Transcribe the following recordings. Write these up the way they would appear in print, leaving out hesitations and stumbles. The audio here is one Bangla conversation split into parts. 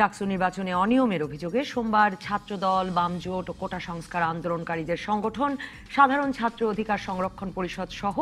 ডাকসু নির্বাচনে অনিয়মের অভিযোগে সোমবার ছাত্রদল, বামজোট ও কোটা সংস্কার আন্দোলনকারীদের সংগঠন সাধারণ ছাত্র অধিকার সংরক্ষণ পরিষদ সহ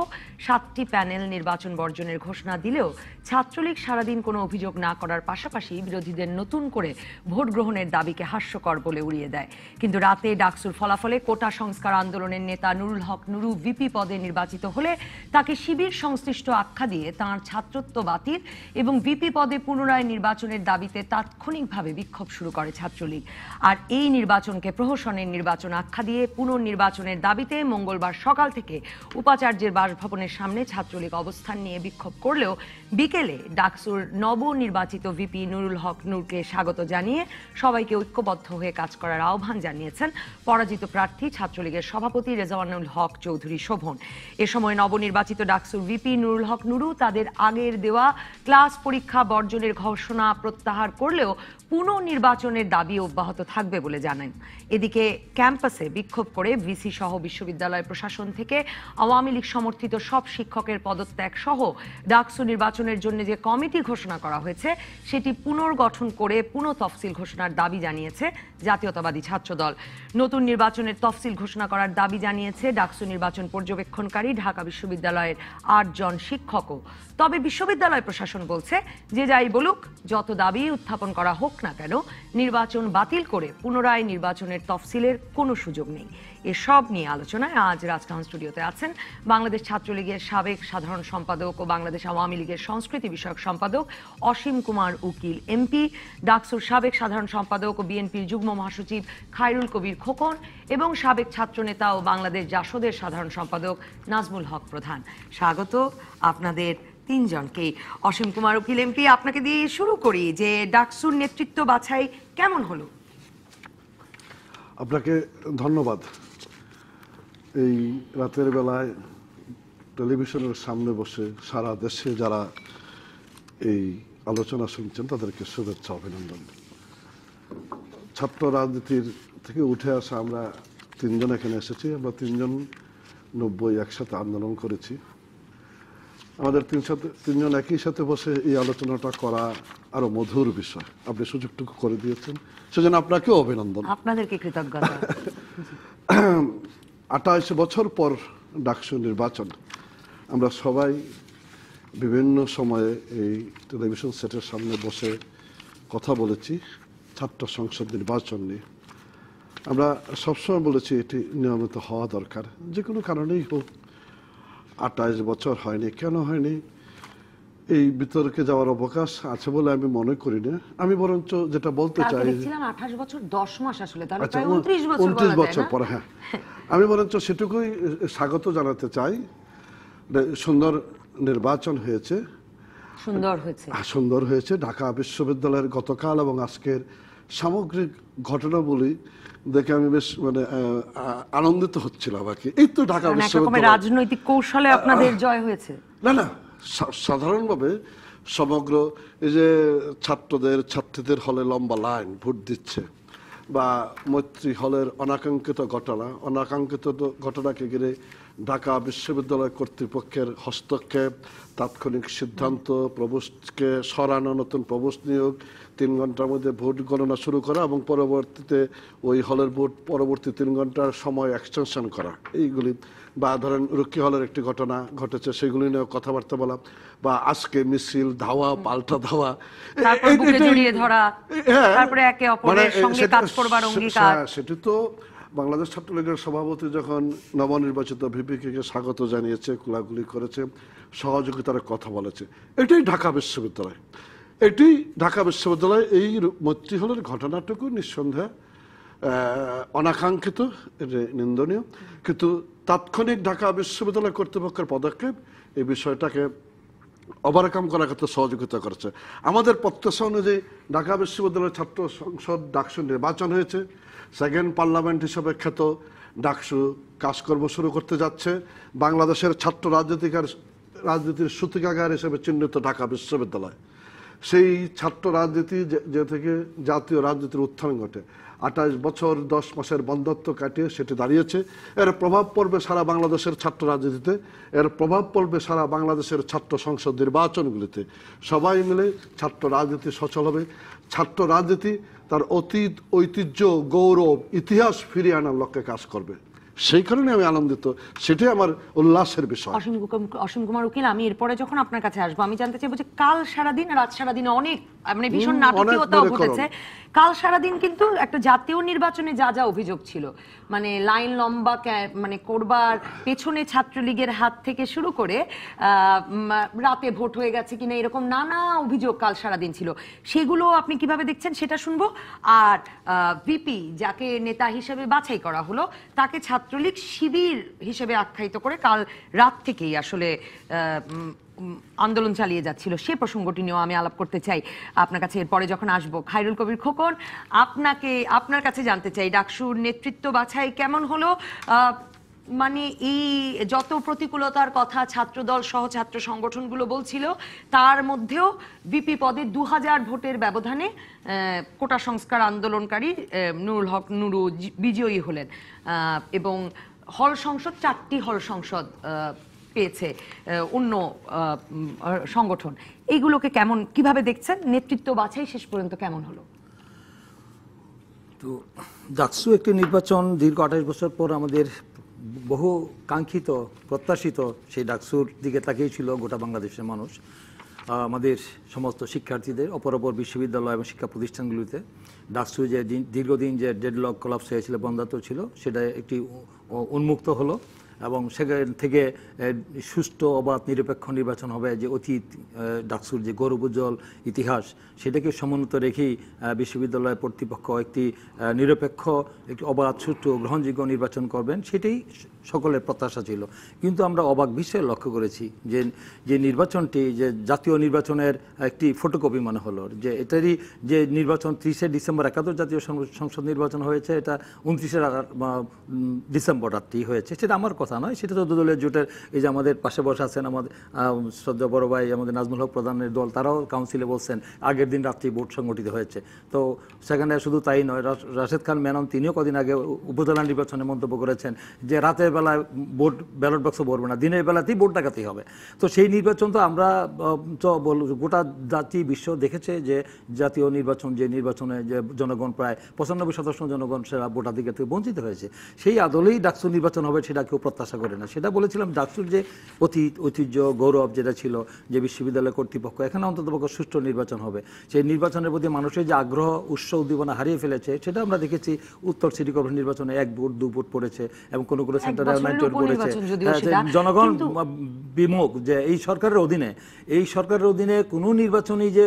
7টি প্যানেল নির্বাচন বর্জনের ঘোষণা দিলেও ছাত্রলীগ সারাদিন কোনো অভিযোগ না করার পাশাপাশি বিরোধীদের নতুন করে ভোট গ্রহণের দাবিকে হাস্যকর বলে উড়িয়ে দেয়। কিন্তু রাতে ডাকসুর ফলাফলে কোটা সংস্কার আন্দোলনের নেতা নুরুল হক নুরু ভিপি পদে নির্বাচিত হলে তাকে শিবির সংশ্লিষ্ট আখ্যা দিয়ে তাঁর ছাত্রত্ব বাতিল এবং ভিপি পদে পুনরায় নির্বাচনের দাবিতে তাৎক্ষণিকভাবে বিক্ষোভ শুরু করে ছাত্রলীগ। আর এই নির্বাচনকে প্রহসনের নির্বাচন আখ্যা দিয়ে পুনর্নির্বাচনের দাবিতে মঙ্গলবার সকাল থেকে উপাচার্যের বাসভবনের সামনে ছাত্রলীগ অবস্থান নিয়ে বিক্ষোভ করলেও বিকেলে ডাকসুর নবনির্বাচিত ভিপি নুরুল হক নূরকে স্বাগত জানিয়ে সবাইকে ঐক্যবদ্ধ হয়ে কাজ করার আহ্বান জানিয়েছেন পরাজিত প্রার্থী ছাত্রলীগের সভাপতি রেজাওয়ানুল হক চৌধুরী শোভন। এ সময় নবনির্বাচিত ডাকসুর ভিপি নুরুল হক নুরু তাদের আগের দেওয়া ক্লাস পরীক্ষা বর্জনের ঘোষণা প্রত্যাহার করলেও পুনর্নির্বাচনের দাবি অব্যাহত থাকবে বলে জানান। এদিকে ক্যাম্পাসে বিক্ষোভ করে ভিসি সহ বিশ্ববিদ্যালয় প্রশাসন থেকে আওয়ামী লীগ সমর্থিত সব শিক্ষকের পদত্যাগ সহ ডাকসু নির্বাচনের জন্য যে কমিটি ঘোষণা করা হয়েছে সেটি পুনর্গঠন করে পুনঃ তফসিল ঘোষণার দাবি জানিয়েছে জাতীয়তাবাদী ছাত্রদল। নতুন নির্বাচনের তফসিল ঘোষণা করার দাবি জানিয়েছে ডাকসু নির্বাচন পর্যবেক্ষণকারী ঢাকা বিশ্ববিদ্যালয়ের 8 জন শিক্ষকও। তবে বিশ্ববিদ্যালয় প্রশাসন বলছে যে যাই বলুক, যত দাবি উত্থাপন করা হোক না কেন, নির্বাচন বাতিল করে পুনরায় নির্বাচনের তফসিলের কোনো সুযোগ নেই। এসব নিয়ে আলোচনায় আজ রাজকাহন স্টুডিওতে আছেন বাংলাদেশ ছাত্রলীগের সাবেক সাধারণ সম্পাদক ও বাংলাদেশ আওয়ামী লীগের সংস্কৃতি বিষয়ক সম্পাদক অসীম কুমার উকিল এমপি, ডাকসুর সাবেক সাধারণ সম্পাদক ও বিএনপির যুগ্ম মহাসচিব খায়রুল কবির খোকন এবং সাবেক ছাত্রনেতা ও বাংলাদেশ জাসদের সাধারণ সম্পাদক নাজমুল হক প্রধান। স্বাগত আপনাদের তিনজনকে। অসীম কুমার উকিল এমপি, আপনাকে দিয়ে শুরু করি যে ডাকসুর নেতৃত্ব বাছাই কেমন হলো? আপনাকে ধন্যবাদ। এই রাতের বেলায় টেলিভিশনের সামনে বসে সারা দেশে যারা এই আলোচনা শুনছেন তাদেরকে শুভেচ্ছা, অভিনন্দন। ছাত্র রাজনীতির থেকে উঠে আসা আমরা তিনজন এখানে এসেছি। আমরা তিনজন 90 একসাথে আন্দোলন করেছি। আমাদের তিনজন একই সাথে বসে এই আলোচনাটা করা আরো মধুর বিষয়। আপনি সুযোগটুকু করে দিয়েছেন, সেজন্য আপনাকেও অভিনন্দন। আপনাদেরকে কৃতজ্ঞতা। 28 বছর পর ডাকসু নির্বাচন। আমরা সবাই বিভিন্ন সময়ে এই টেলিভিশন সেটের সামনে বসে কথা বলেছি ছাত্র সংসদ নির্বাচন নিয়ে। আমরা সবসময় বলেছি এটি নিয়মিত হওয়া দরকার, যে কোনো কারণেই হোক। 28 বছর হয়নি, কেন হয়নি এই বিতর্কে যাওয়ার অবকাশ আছে বলে আমি মনে করি না। আমি বরঞ্চ যেটা বলতে চাই, 28 বছর 10 মাস আসলে, তাহলে আচ্ছা, প্রায় 29 বছর পরে, হ্যাঁ, আমি বরঞ্চ সেটুকুই স্বাগত জানাতে চাই। সুন্দর নির্বাচন হয়েছে, সুন্দর হয়েছে। ঢাকা বিশ্ববিদ্যালয়ের গতকাল এবং আজকের সামগ্রিক ঘটনাবলী দেখে আমি বেশ আনন্দিত হচ্ছিলাম আর কি। এই তো ঢাকা বিশ্ববিদ্যালয় রাজনৈতিক কৌশলে আপনাদের জয় হয়েছে না, সাধারণভাবে সমগ্র এই যে ছাত্রীদের হলে লম্বা লাইন ভোট দিচ্ছে, বা মৈত্রী হলের অনাকাঙ্ক্ষিত ঘটনাকে ঘিরে ঢাকা বিশ্ববিদ্যালয় কর্তৃপক্ষের হস্তক্ষেপ, তাৎক্ষণিক সিদ্ধান্ত, প্রভোস্টকে সরানো, নতুন প্রভোস্ট নিয়োগ, 3 ঘন্টার মধ্যে ভোট গণনা শুরু করা এবং পরবর্তীতে ওই হলের ভোট পরবর্তী 3 ঘন্টার সময় এক্সটেনশন করা, এইগুলি, বা ধরেন রক্ষী হলের একটি ঘটনা ঘটেছে সেগুলি নিয়ে কথাবার্তা বলা, বা আজকে মিছিল, ধাওয়া, পাল্টা ধাওয়া, সেটি তো বাংলাদেশ ছাত্রলীগের সভাপতি যখন নবনির্বাচিত ভিপিকে স্বাগত জানিয়েছে, কোলাকুলি করেছে, সহযোগিতার কথা বলেছে, এটাই ঢাকা বিশ্ববিদ্যালয়। এই মৈত্রী হলের ঘটনাটুকু নিঃসন্দেহে অনাকাঙ্ক্ষিত, নিন্দনীয়, কিন্তু তাৎক্ষণিক ঢাকা বিশ্ববিদ্যালয় কর্তৃপক্ষের পদক্ষেপ এই বিষয়টাকে ওভারকাম করার ক্ষেত্রে সহযোগিতা করেছে। আমাদের প্রত্যাশা অনুযায়ী ঢাকা বিশ্ববিদ্যালয়ের ছাত্র সংসদ ডাকসু নির্বাচন হয়েছে। সেকেন্ড পার্লামেন্ট হিসেবে খ্যাত ডাকসু কাজকর্ম শুরু করতে যাচ্ছে। বাংলাদেশের ছাত্র রাজনীতির সূতিকাগার হিসেবে চিহ্নিত ঢাকা বিশ্ববিদ্যালয়, সেই ছাত্র রাজনীতি যে থেকে জাতীয় রাজনীতির উত্থান ঘটে, 28 বছর 10 মাসের বন্ধ্যত্ব কাটিয়ে সেটি দাঁড়িয়েছে। এর প্রভাব পড়বে সারা বাংলাদেশের ছাত্র রাজনীতিতে, এর প্রভাব পড়বে সারা বাংলাদেশের ছাত্র সংসদ নির্বাচনগুলিতে। সবাই মিলে ছাত্র রাজনীতি সচল হবে। ছাত্র রাজনীতি তার অতীত, ঐতিহ্য, গৌরব, ইতিহাস ফিরিয়ে আনার লক্ষ্যে কাজ করবে। সেই কারণে আমি আনন্দিত, সেটাই আমার উল্লাসের বিষয়। অসীম কুমার উকিল, আমি এরপরে যখন আপনার কাছে আসবো, আমি জানতে চাইবো যে কাল সারাদিন রাত সারাদিনে অনেক মানে ভীষণ নাটকীয়তাও ঘটেছে। কাল সারাদিন কিন্তু একটা জাতীয় নির্বাচনে যা যা অভিযোগ ছিল, মানে লাইন লম্বা মানে করবার পেছনে ছাত্রলীগের হাত থেকে শুরু করে রাতে ভোট হয়ে গেছে কিনা, এরকম নানা অভিযোগ কাল সারাদিন ছিল। সেগুলো আপনি কিভাবে দেখছেন সেটা শুনবো। আর ভিপি যাকে নেতা হিসেবে বাছাই করা হলো, তাকে ছাত্রলীগ শিবির হিসেবে আখ্যায়িত করে কাল রাত থেকেই আসলে আন্দোলন চালিয়ে যাচ্ছিল, সে প্রসঙ্গটি নিয়েও আমি আলাপ করতে চাই আপনার কাছে এরপরে যখন আসবো। খায়রুল কবির খোকন, আপনার কাছে জানতে চাই, ডাকসুর নেতৃত্ব বাছাই কেমন হলো? মানে এই যত প্রতিকূলতার কথা ছাত্রদল সহ ছাত্র সংগঠনগুলো বলছিল, তার মধ্যেও ভিপি পদে 2000 ভোটের ব্যবধানে কোটা সংস্কার আন্দোলনকারী নুরুল হক নুরু বিজয়ী হলেন এবং হল সংসদ 4টি হল সংসদ পেয়েছে অন্য সংগঠন। এইগুলোকে কিভাবে দেখছেন? নেতৃত্ব বাছাই শেষ পর্যন্ত কেমন হলো? তো ডাকসু একটি নির্বাচন দীর্ঘ 28 বছর পর আমাদের বহু কাঙ্ক্ষিত প্রত্যাশিত সেই ডাকসুর দিকে তাকিয়েছিল গোটা বাংলাদেশের মানুষ, আমাদের সমস্ত শিক্ষার্থীদের, অপর বিশ্ববিদ্যালয় এবং শিক্ষা প্রতিষ্ঠানগুলিতে ডাকসু যে দীর্ঘদিন যে ডেডলক কোলাপস হয়েছিল, বন্ধাত্ম ছিল, সেটা একটি উন্মুক্ত হলো এবং সেখান থেকে সুষ্ঠু অবাধ নিরপেক্ষ নির্বাচন হবে। যে অতীত ডাকসুর যে গৌরবোজ্জ্বল ইতিহাস, সেটাকে সমুন্নত রেখেই বিশ্ববিদ্যালয় কর্তৃপক্ষ একটি নিরপেক্ষ, একটি অবাধ, সুষ্ঠু, গ্রহণযোগ্য নির্বাচন করবেন, সেটাই সকলের প্রত্যাশা ছিল। কিন্তু আমরা অবাক বিষয়ে লক্ষ্য করেছি যে নির্বাচনটি যে জাতীয় নির্বাচনের একটি ফটোকপি মনে হলো। যে এটারই যে নির্বাচন 30 ডিসেম্বর 71 জাতীয় সংসদ নির্বাচন হয়েছে, এটা 29 ডিসেম্বর রাত্রি হয়েছে। সেটা আমার কথা নয়, সেটা তো দলীয় জোটের, এই যে আমাদের পাশে বসে আছেন আমাদের শ্রদ্ধা বড় ভাই আমাদের নাজমুল হক প্রধানের দল, তারাও কাউন্সিলে বলছেন আগের দিন রাত্রি ভোট সংগঠিত হয়েছে। তো সেখানে শুধু তাই নয়, রাশেদ খান মেনন তিনিও কদিন আগে উপজেলা নির্বাচনে মন্তব্য করেছেন যে রাতের বেলায় ভোট ব্যালট বক্স ভরবে না, দিনের বেলাতেই ভোট ডাকাতি হবে। তো সেই নির্বাচন তো আমরা গোটা জাতি বিশ্ব দেখেছে যে জাতীয় নির্বাচন, যে নির্বাচনে যে জনগণ প্রায় 95% জনগণ সেরা ভোটাধিকার থেকে বঞ্চিত হয়েছে, সেই আদলেই ডাকসু নির্বাচন হবে সেটা কেউ প্রত্যাশা করে না। সেটা বলেছিলাম ডাকসুর যে অতীত, ঐতিহ্য, গৌরব যেটা ছিল, যে বিশ্ববিদ্যালয় কর্তৃপক্ষ, এখানে অন্ততপক্ষে সুষ্ঠু নির্বাচন হবে। সেই নির্বাচনের প্রতি মানুষের যে আগ্রহ, উৎসাহ, উদ্দীপনা হারিয়ে ফেলেছে, সেটা আমরা দেখেছি উত্তর সিটি কর্পোরেশন নির্বাচনে 1 ভোট 2 ভোট পড়েছে এবং কোনো সেন্টারে 9 ভোট পড়েছে। জনগণ বিমুখ যে এই সরকারের অধীনে কোনো নির্বাচনই যে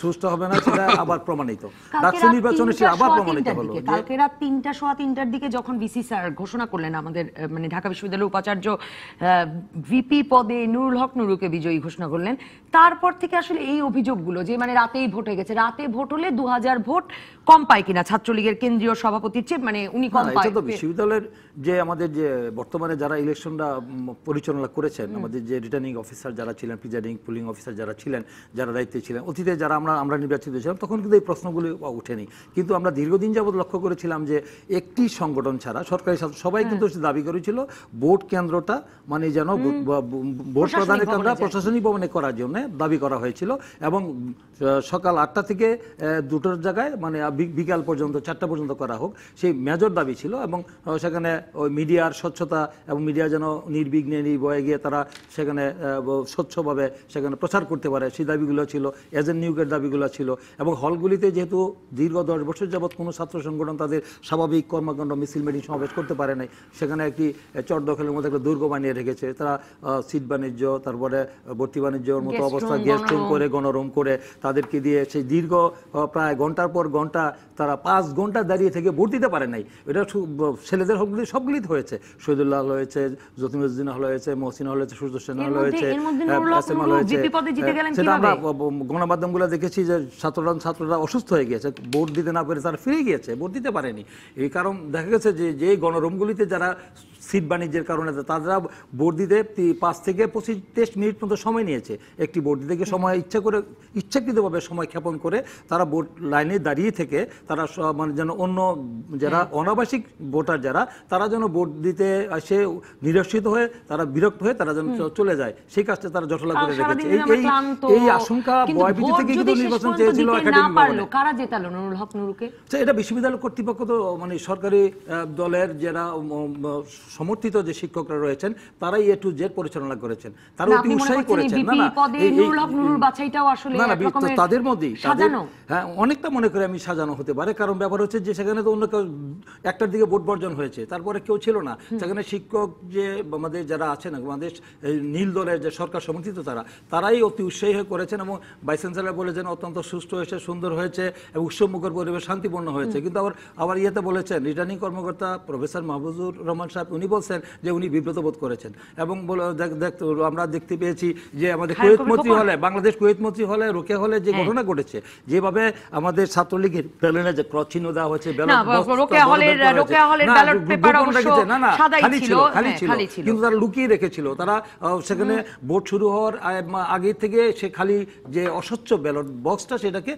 সুষ্ঠু হবে না, সেটা আবার প্রমাণিত। ডাকসু নির্বাচনে সে আবার প্রমাণিত হলো। কালকে রাত 3:15 দিকে যখন ভিসি স্যার ঘোষণা করলেন আমাদের মানে ঢাকা বিশ্ববিদ্যালয়ের উপাচার্য ভিপি পদে নুরুল হক নুরুকে বিজয়ী ঘোষণা করলেন, তারপর থেকে আসলে এই অভিযোগগুলো যে মানে রাতেই ভোট হয়ে গেছে, রাতে ভোট হলে 2000 ভোট কম পায় কিনা ছাত্রলীগের কেন্দ্রীয় সভাপতির চেয়ে, মানে উনি কম পায়। বিশ্ববিদ্যালয়ের যে আমাদের যে বর্তমানে যারা ইলেকশনটা পরিচালনা করেছেন, আমাদের যে রিটার্নিং অফিসার যারা ছিলেন, প্রিজাইডিং পুলিং অফিসার যারা ছিলেন, যারা দায়িত্বে ছিলেন, অতীতে যারা আমরা নির্বাচিত ছিলাম, তখন কিন্তু এই প্রশ্নগুলি ওঠেনি। কিন্তু আমরা দীর্ঘদিন যাবৎ লক্ষ্য করেছিলাম যে একটি সংগঠন ছাড়া সরকারি সবাই কিন্তু দাবি করেছিল ভোট কেন্দ্রটা মানে যেন ভোট প্রদানের কেন্দ্র প্রশাসনিক ভবনে করার জন্য দাবি করা হয়েছিল এবং সকাল 8টা থেকে 2টোর জায়গায় মানে বিকাল পর্যন্ত 4টা পর্যন্ত করা হোক, সেই মেজর দাবি ছিল। এবং সেখানে ওই মিডিয়ার স্বচ্ছতা এবং মিডিয়া যেন নির্বিঘ্নে নির্ভয়ে গিয়ে তারা সেখানে স্বচ্ছভাবে সেখানে প্রচার করতে পারে, সেই দাবিগুলো ছিল, এজেন্ট নিয়োগের দাবিগুলো ছিল। এবং হলগুলিতে যেহেতু দীর্ঘ 10 বছর যাবৎ কোনো ছাত্র সংগঠন তাদের স্বাভাবিক কর্মকাণ্ড, মিছিল, মিটিং, সমাবেশ করতে পারে নাই, সেখানে একটি চর দখলের মধ্যে একটা দুর্গ বানিয়ে রেখেছে তারা। সিট বাণিজ্য, তারপরে ভর্তি বাণিজ্যর মতো অবস্থা, গেস্ট রুম করে, গণরুম করে তাদেরকে দিয়ে সেই দীর্ঘ প্রায় ঘন্টার পর ঘন্টা তারা 5 ঘন্টা দাঁড়িয়ে থেকে ভোট দিতে পারে নাই। এটা ছেলেদের হলগুলি সবগুলিতে হয়েছে, শহীদুল্লাহ হল হয়েছে, জতিমুদ্দিন হল হয়েছে, মহসিন হল হয়েছে, সূর্য সেন হল হয়েছে, সেটা আমরা গণমাধ্যমগুলো দেখেছি যে ছাত্ররা অসুস্থ হয়ে গিয়েছে, ভোট দিতে না পেরে তারা ফিরে গিয়েছে, ভোট দিতে পারেনি। এই কারণ দেখা গেছে যে গণরুমগুলিতে যারা সিট বাণিজ্যের কারণে তারা ভোট দিতে 5 থেকে 25 মিনিট মতো সময় নিয়েছে। একটি ভোট দিতে গিয়ে সময় ইচ্ছাকৃতভাবে সময় ক্ষেপণ করে তারা ভোট লাইনে দাঁড়িয়ে থেকে তারা মানে যেন অন্য যারা অনাবাসিক ভোটার তারা যেন ভোট দিতে এসে নিরসিত হয়ে তারা বিরক্ত হয়ে তারা যেন চলে যায়, সেই কাজটা তারা জটলা করে রেখেছে। এই আশঙ্কা ভয়ভীতি থেকে কিন্তু নির্বাচন চেয়েছিল একাডেমিক ভবনে। কারা জেতালো নুরুল হক নুরুকে? এটা বিশ্ববিদ্যালয় কর্তৃপক্ষ তো মানে সরকারি দলের যারা সমর্থিত যে শিক্ষকরা রয়েছেন তারাই A to Z পরিচালনা করেছেন, তারা অতি উৎসাহী করেছেন। তাদের মধ্যেই হ্যাঁ অনেকটা মনে করে আমি সাজানো হতে পারে, কারণ ব্যাপার হচ্ছে যে সেখানে তো অন্য কেউ একটার দিকে ভোট বর্জন হয়েছে, তারপরে কেউ ছিল না সেখানে। শিক্ষক যে আমাদের যারা আছেন আমাদের নীল দলের যে সরকার সমর্থিত তারাই অতি উৎসাহী হয়ে করেছেন এবং ভাইস চ্যান্সেলর বলেছেন অত্যন্ত সুষ্ঠু হয়েছে, সুন্দর হয়েছে এবং উৎসবমুখর পরিবেশ, শান্তিপূর্ণ হয়েছে। কিন্তু আবার ইয়েতে বলেছেন রিটার্নিং কর্মকর্তা প্রফেসর মাহফুজুর রহমান সাহেব উনি বলছেন যে উনি বিব্রত বোধ করেছেন এবং আমরা দেখতে পেয়েছি যে আমাদের কুয়েত মন্ত্রী হলে বাংলাদেশ কুয়েত মন্ত্রী হলে রোকেয়া হলে যে ঘটনা ঘটেছে, যেভাবে আমাদের ছাত্রলীগের প্যানেলে যে ক্রস চিহ্ন দেওয়া হয়েছে কিন্তু তারা লুকিয়ে রেখেছিল। তারা সেখানে ভোট শুরু হওয়ার আগে থেকে সে খালি যে অস্বচ্ছ ব্যালট বক্সটা সেটাকে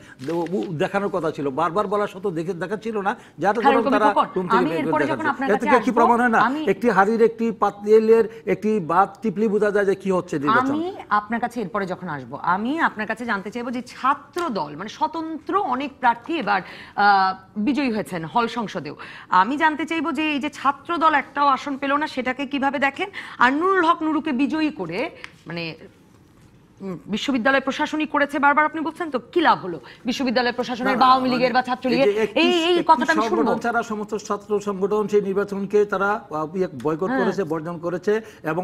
দেখানোর কথা ছিল, বারবার বলা সত্ত্বেও দেখাচ্ছিল না, যাটা তারা কি প্রমাণ হয় না একটি হাড়ির একটি পাতিলের একটি বাত টিপলি বোঝা যায় যে কি হচ্ছে। আমি আপনার কাছে এরপরে যখন আসবো আমি আপনার কাছে জানতে চাইবো যে ছাত্র দল মানে স্বতন্ত্র অনেক প্রার্থী এবার বিজয়ী হয়েছেন হল সংসদেও, আমি জানতে চাইবো যে এই যে ছাত্র দল একটাও আসন পেল না সেটাকে কিভাবে দেখেন, আর নুরুল হক নুরুকে বিজয়ী করে মানে বিশ্ববিদ্যালয় প্রশাসনিক করেছে বারবার আপনি বলছেন, তো কি লাভ হলো বিশ্ববিদ্যালয় প্রশাসনের বা আওয়ামী লীগের বা ছাত্রলীগের? এই কথাটা আমি শুনবো। তারা সমস্ত ছাত্র সংগঠন সেই নির্বাচনকে তারা বয়কট করেছে, বর্জন করেছে এবং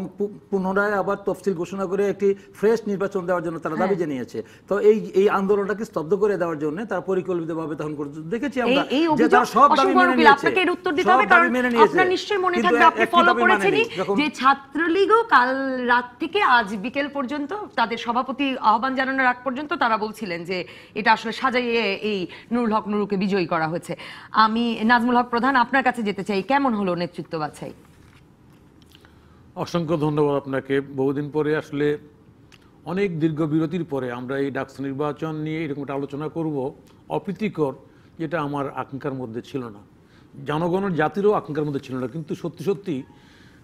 পুনরায় আবার তফসিল ঘোষণা করে একটি ফ্রেশ নির্বাচন দেওয়ার জন্য তারা দাবি জানিয়েছে। তো এই আন্দোলনটাকে স্তব্ধ করে দেওয়ার জন্য তারা পরিকল্পিতভাবে তখন দেখেছি আমরা যে তারা সব দাবি মেনে নিয়েছে। আপনাকে এর উত্তর দিতে হবে কারণ আপনার নিশ্চয়ই মনে থাকবে আপনি ফলো করেছেনই যে ছাত্রলীগও কাল রাত থেকে আজ বিকেল পর্যন্ত তাদের সভাপতি আহ্বান জানানোর আগ পর্যন্ত তারা বলছিলেন যে এটা আসলে সাজাইয়ে এই নুরুল হক নুরুকে বিজয়ী করা হয়েছে। আমি নাজমুল হক প্রধান আপনার কাছে যেতে চাই, কেমন হলো নেতৃত্ব বাছাই? অসংখ্য ধন্যবাদ আপনাকে। বহুদিন পরে আসলে অনেক দীর্ঘ বিরতির পরে আমরা এই ডাকসু নির্বাচন নিয়ে এরকম একটা আলোচনা করব, অপ্রীতিকর, যেটা আমার আকাঙ্ক্ষার মধ্যে ছিল না, জনগণের জাতিরও আকাঙ্ক্ষার মধ্যে ছিল না। কিন্তু সত্যি সত্যি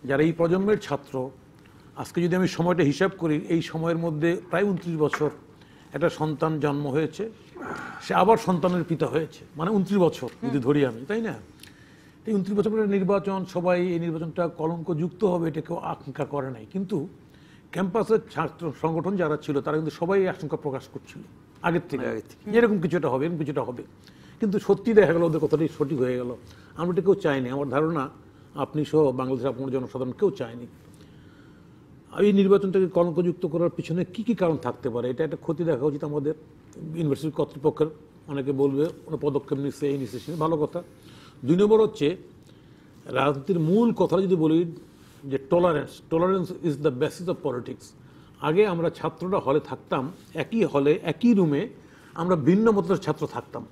যারা এই প্রজন্মের ছাত্র, আজকে যদি আমি সময়টা হিসাব করি এই সময়ের মধ্যে প্রায় 29 বছর একটা সন্তান জন্ম হয়েছে, সে আবার সন্তানের পিতা হয়েছে, মানে 29 বছর যদি ধরি আমি, তাই না? এই 29 বছরের নির্বাচন, সবাই এই নির্বাচনটা কলঙ্কযুক্ত হবে এটা কেউ আকাঙ্ক্ষা করে নাই। কিন্তু ক্যাম্পাসের ছাত্র সংগঠন যারা ছিল তারা কিন্তু সবাই আশঙ্কা প্রকাশ করছিল আগের থেকে এরকম কিছুটা হবে, এরকম কিছুটা হবে। কিন্তু সত্যি দেখা গেল ওদের কথাটাই সঠিক হয়ে গেল। আমরা এটা কেউ চাইনি, আমার ধারণা আপনি সহ বাংলাদেশের আপনার জনসাধারণ কেউ চায়নি। এই নির্বাচনটাকে কলঙ্কযুক্ত করার পিছনে কি কি কারণ থাকতে পারে এটা একটা ক্ষতি দেখা উচিত আমাদের ইউনিভার্সিটি কর্তৃপক্ষের। অনেকে বলবে পদক্ষেপ নিচ্ছে, এই নিচ্ছে, ভালো কথা। 2 নম্বর হচ্ছে রাজনীতির মূল কথাটা যদি বলি যে tolerance is the basis of politics. আগে আমরা ছাত্ররা হলে থাকতাম, একই হলে একই রুমে আমরা ভিন্ন মতের ছাত্র থাকতাম,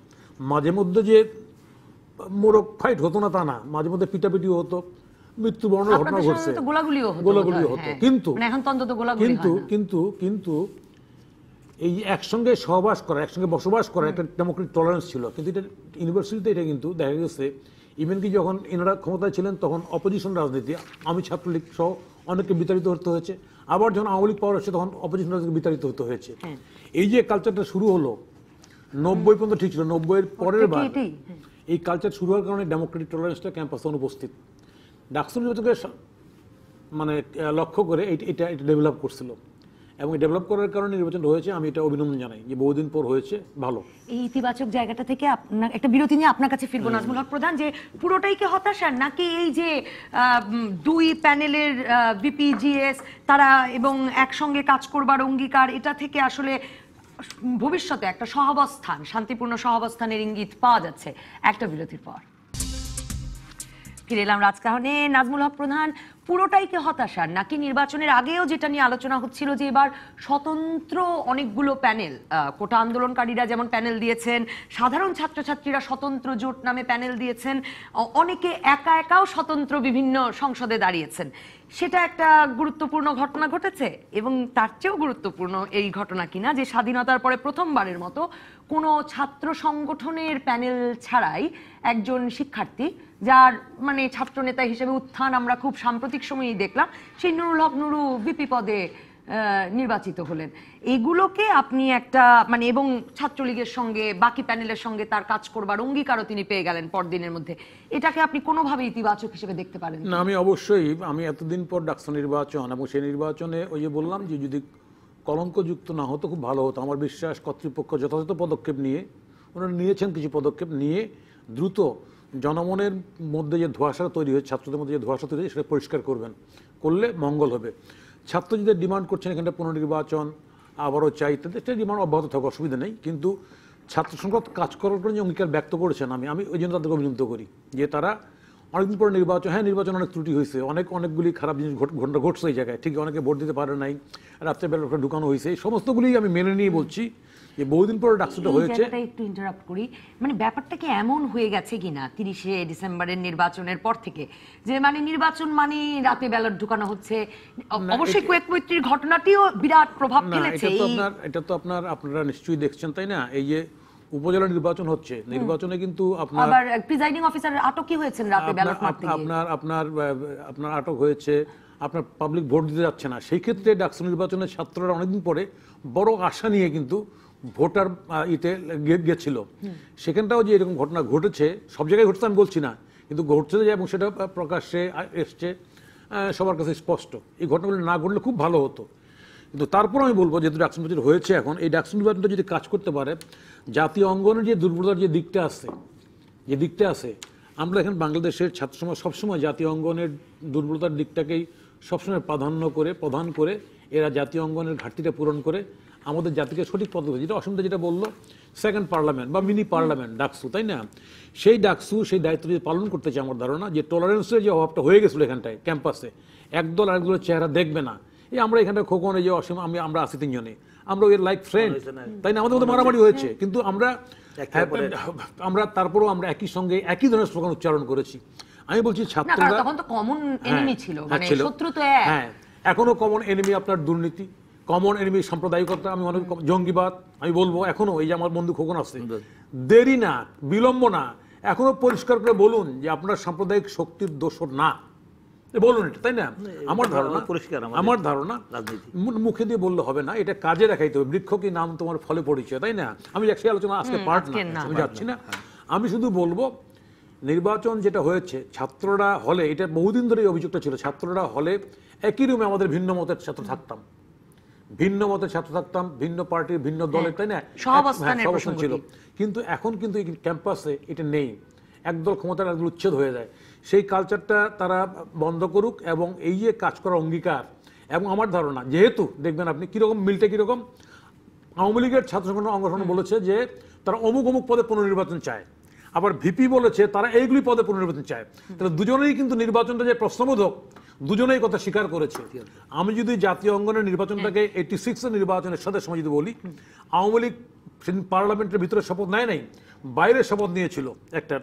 মাঝে মধ্যে যে মোড়ক ফাইট হতো না তা না, মাঝে মধ্যে পিটাপিটিও হতো, মৃত্যুবরণের ঘটনা ঘটছে, গোলাগুলিও হতো। কিন্তু এই একসঙ্গে সহবাস করা, একসঙ্গে বসবাস করা একটা ডেমোক্রেটিক টলারেন্স ছিল। কিন্তু এটা ইউনিভার্সিটিতে এটা কিন্তু দেখা গেছে ইভেন কি যখন এনারা ক্ষমতায় ছিলেন তখন অপোজিশন রাজনীতি, আমি ছাত্রলীগ সহ অনেককে বিতাড়িত হতে হয়েছে, আবার যখন আওয়ামী লীগ পাওয়ার আসছে তখন অপোজিশন রাজনীতি বিতাড়িত হতে হয়েছে। এই যে কালচারটা শুরু হলো 90 পর্যন্ত ঠিক ছিল, 90-এর পরের বার এই কালচার শুরু হওয়ার কারণে ডেমোক্রেটিক টলারেন্সটা ক্যাম্পাসে অনুপস্থিত। ডাকসু নির্বাচনকে মানে লক্ষ্য করে এটা ডেভেলপ করছিল এবং ডেভেলপ করার কারণে নির্বাচন হয়েছে। আমি এটা অভিনন্দন জানাই যে বহুদিন পর হয়েছে, ভালো। এই ইতিবাচক জায়গাটা থেকে আপনার একটা বিরতি নিয়ে আপনার কাছে ফিরবো নাজমুল হক প্রধান, যে পুরোটাই কি হতাশার নাকি এই যে 2 প্যানেলের বিপিজিএস তারা এবং একসঙ্গে কাজ করবার অঙ্গীকার, এটা থেকে আসলে ভবিষ্যতে একটা সহাবস্থান, শান্তিপূর্ণ সহাবস্থানের ইঙ্গিত পাওয়া যাচ্ছে? একটা বিরতির পর ফিরে এলাম রাজকাহনে। নাজমুল হক প্রধান, পুরোটাই কি হতাশার, নাকি নির্বাচনের আগেও যেটা নিয়ে আলোচনা হচ্ছিল যে এবার স্বতন্ত্র অনেকগুলো প্যানেল, কোটা আন্দোলনকারীরা যেমন প্যানেল দিয়েছেন, সাধারণ ছাত্রছাত্রীরা স্বতন্ত্র জোট নামে প্যানেল দিয়েছেন, অনেকে একা একাও স্বতন্ত্র বিভিন্ন সংসদে দাঁড়িয়েছেন, সেটা একটা গুরুত্বপূর্ণ ঘটনা ঘটেছে? এবং তার চেয়েও গুরুত্বপূর্ণ এই ঘটনা কিনা যে স্বাধীনতার পরে প্রথমবারের মতো কোনো ছাত্র সংগঠনের প্যানেল ছাড়াই একজন শিক্ষার্থী, যার মানে ছাত্র নেতা হিসেবে উত্থান আমরা খুব সাম্প্রতিক সময়েই দেখলাম, সেই নুরুল হক নুরু ভিপি পদে নির্বাচিত হলেন। এগুলোকে আপনি একটা মানে, এবং ছাত্রলীগের সঙ্গে বাকি প্যানেলের সঙ্গে তার কাজ করবার অঙ্গীকারও তিনি পেয়ে গেলেন পরদিনের মধ্যে, এটাকে আপনি কোনোভাবে ইতিবাচক হিসেবে দেখতে পারেন? না, আমি অবশ্যই, আমি এতদিন পর ডাকসু নির্বাচন এবং সেই নির্বাচনে ওই যে বললাম যে যদি কলঙ্কযুক্ত না হতো খুব ভালো হতো। আমার বিশ্বাস কর্তৃপক্ষ যথাযথ পদক্ষেপ নিয়ে, ওনারা নিয়েছেন কিছু পদক্ষেপ নিয়ে, দ্রুত জনমনের মধ্যে যে ধোঁয়াশা তৈরি হয়েছে, ছাত্রদের মধ্যে যে ধোঁয়াশা তৈরি হয়েছে সেটা পরিষ্কার করবেন, করলে মঙ্গল হবে। ছাত্রদের ডিমান্ড করছেন এখানটা পুনর্নির্বাচন আবারও চাইতে, সেটা ডিমান্ড অব্যাহত থাকা অসুবিধা নেই, কিন্তু ছাত্র সংসদ কাজ করার জন্য যে অঙ্গীকার ব্যক্ত করেছেন আমি ওই জন্য তাদেরকে অভিনন্দিত করি যে তারা অনেকদিন পরে নির্বাচন, হ্যাঁ নির্বাচন অনেক ত্রুটি হয়েছে, অনেকগুলি খারাপ জিনিস ঘটছে এই জায়গায়, ঠিক অনেকে ভোট দিতে পারে নাই, রাত্রেবেলা ঢুকানো হয়েছে, এই সমস্তগুলি আমি মেনে নিয়ে বলছি যে বহুদিন পরে ডাকসুটা হয়েছে। একটু ইন্টারাপ্ট করি, মানে ব্যাপারটা কি এমন হয়ে গেছে কিনা 30শে ডিসেম্বরের নির্বাচনের পর থেকে যে মানে নির্বাচন মানে রাতে ব্যালট ঢুকানো হচ্ছে? অবশ্যই কুয়েত মৈত্রীর ঘটনাটিও বিরাট প্রভাব ফেলেছে। এটা তো আপনারা নিশ্চয়ই দেখছেন, তাই না? এই যে উপজেলা নির্বাচন হচ্ছে, নির্বাচনে কিন্তু আপনার আবার প্রিজাইডিং অফিসার আটকই হয়েছেন রাতে ব্যালট মারতে গিয়ে, আপনার আটক হয়েছে, আপনার পাবলিক ভোট দিতে যাচ্ছে না। সেই ক্ষেত্রে ডাকসু নির্বাচনে ছাত্ররা অনেকদিন পরে বড় আশা নিয়ে কিন্তু ভোটার গেছিল, সেখানটাও যে এরকম ঘটনা ঘটেছে, সব জায়গায় ঘটছে আমি বলছি না, কিন্তু ঘটছে যে, এবং সেটা প্রকাশ্যে এসছে সবার কাছে স্পষ্ট। এই ঘটনাগুলো না ঘটলে খুব ভালো হতো, কিন্তু তারপর আমি বলবো যেহেতু ডাকসু নির্বাচন হয়েছে, এখন এই ডাকসু নির্বাচনটা যদি কাজ করতে পারে, জাতীয় অঙ্গনের যে দুর্বলতার যে দিকটা আছে, আমরা এখন বাংলাদেশের ছাত্র সমাজ সবসময় জাতীয় অঙ্গনের দুর্বলতার দিকটাকেই সবসময় প্রধান করে এরা জাতীয় অঙ্গনের ঘাটতিটা পূরণ করে আমাদের জাতিকে সঠিক পদ্ধতি, যেটা অসুবিধা যেটা বললো সেকেন্ড পার্লামেন্ট বা মিনি পার্লামেন্ট ডাকসু, তাই না? সেই ডাকসু সেই দায়িত্ব যদি পালন করতে চাই, আমার ধারণা যে টলারেন্সের যে অভাবটা হয়ে গেছিলো এখানটায় ক্যাম্পাসে, একদল আরেকদলের চেহারা দেখবে না, এই আমরা এখানটা খোকন, এই যে অসীম, আমরা আছি তিনজনে, আমরা ওই লাইক ফ্রেন্ড, তাই না? আমাদের মধ্যে মারামারি হয়েছে, কিন্তু আমরা তারপরেও আমরা একই সঙ্গে একই ধরনের স্লোগান উচ্চারণ করেছি। আমি বলছি ছাত্ররা তখন তো কমন এনিমি ছিল, মানে শত্রু তো এক। হ্যাঁ, এখনো কমন এনিমি আপনার দুর্নীতি, কমন এনিমি সাম্প্রদায়িকতা, আমি অনেক জঙ্গিবাদ, আমি বলবো এখনো, এই যে আমার বন্ধু খোকন আছে, দেরি না, বিলম্ব না, এখনো পরিষ্কার করে বলুন যে আপনার সাম্প্রদায়িক শক্তির দোষর না, বলুন এটা, তাই না? আমার ধারণা মুখে দিয়ে বললে হবে না, এটা কাজে দেখাইতে হবে। বৃক্ষ কি নাম তোমার ফলে পরিচয়, তাই না? আমি সেই আলোচনা আজকে পার্ট না, আমি যাচ্ছি না, আমি শুধু বলবো নির্বাচন যেটা হয়েছে, ছাত্ররা হলে, এটা বহুদিন ধরে অভিযোগটা ছিল, ছাত্ররা হলে একই রুমে আমাদের ভিন্ন মতের ছাত্র থাকতাম, ভিন্ন পার্টির ভিন্ন দলের, তাই না, সহাবস্থান ছিল, কিন্তু এখন কিন্তু এই ক্যাম্পাসে এটা নেই, একদল ক্ষমতার একদল উচ্ছেদ হয়ে যায়। সেই কালচারটা তারা বন্ধ করুক, এবং এই যে কাজ করার অঙ্গীকার, এবং আমার ধারণা যেহেতু দেখবেন আপনি কিরকম মিলটা কিরকম, আওয়ামী লীগের ছাত্র সংগঠন বলেছে যে তারা অমুক পদে পুনর্নির্বাচন চায়, আবার ভিপি বলেছে তারা এইগুলি পদে পুনর্নির্বাচন চায়, তাহলে দুজনেই কিন্তু নির্বাচনটা যে প্রশ্নবোধক, দুজনেই কথা স্বীকার করেছে। আমি যদি জাতীয় অঙ্গনের নির্বাচনটাকে 86 এর নির্বাচনের সাথে সময় যদি বলি, আওয়ামী লীগ পার্লামেন্টের ভিতরে শপথ নেয় নাই, বাইরে শপথ নিয়েছিল, একটা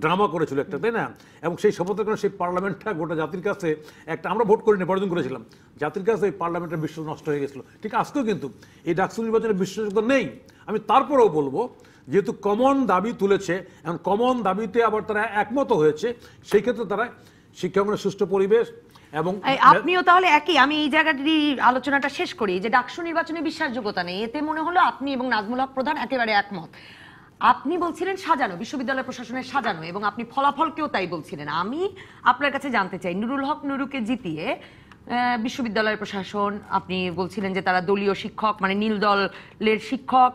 ড্রামা করেছিল একটা, তাই না? এবং সেই শপথের কারণে সেই পার্লামেন্টটা গোটা জাতির কাছে একটা, আমরা ভোট করিনি, বর্জন করেছিলাম, জাতির কাছে এই পার্লামেন্টের বিশ্বাস নষ্ট হয়ে গেছিল। ঠিক আজকেও কিন্তু এই ডাকসু নির্বাচনের বিশ্বাসযোগ্য নেই। আমি তারপরেও বলবো যেহেতু কমন দাবি তুলেছে, এবং কমন দাবিতে আবার তারা একমত হয়েছে, সেই ক্ষেত্রে তারা শিক্ষাঙ্গনের সুষ্ঠু পরিবেশ এবং আপনিও তাহলে একই, আমি এই জায়গাটি আলোচনাটা শেষ করি যে ডাকসু নির্বাচনে বিশ্বাসযোগ্যতা নেই, এতে মনে হলো আপনি এবং নাজমুল হক প্রধান একেবারে একমত। আপনি বলছিলেন সাজানো, বিশ্ববিদ্যালয় প্রশাসনের সাজানো, এবং আপনি ফলাফলকেও তাই বলছিলেন। আমি আপনার কাছে জানতে চাই, নুরুল হক নুরুকে জিতিয়ে বিশ্ববিদ্যালয় প্রশাসন, আপনি বলছিলেন যে তারা দলীয় শিক্ষক, মানে নীল দলের শিক্ষক,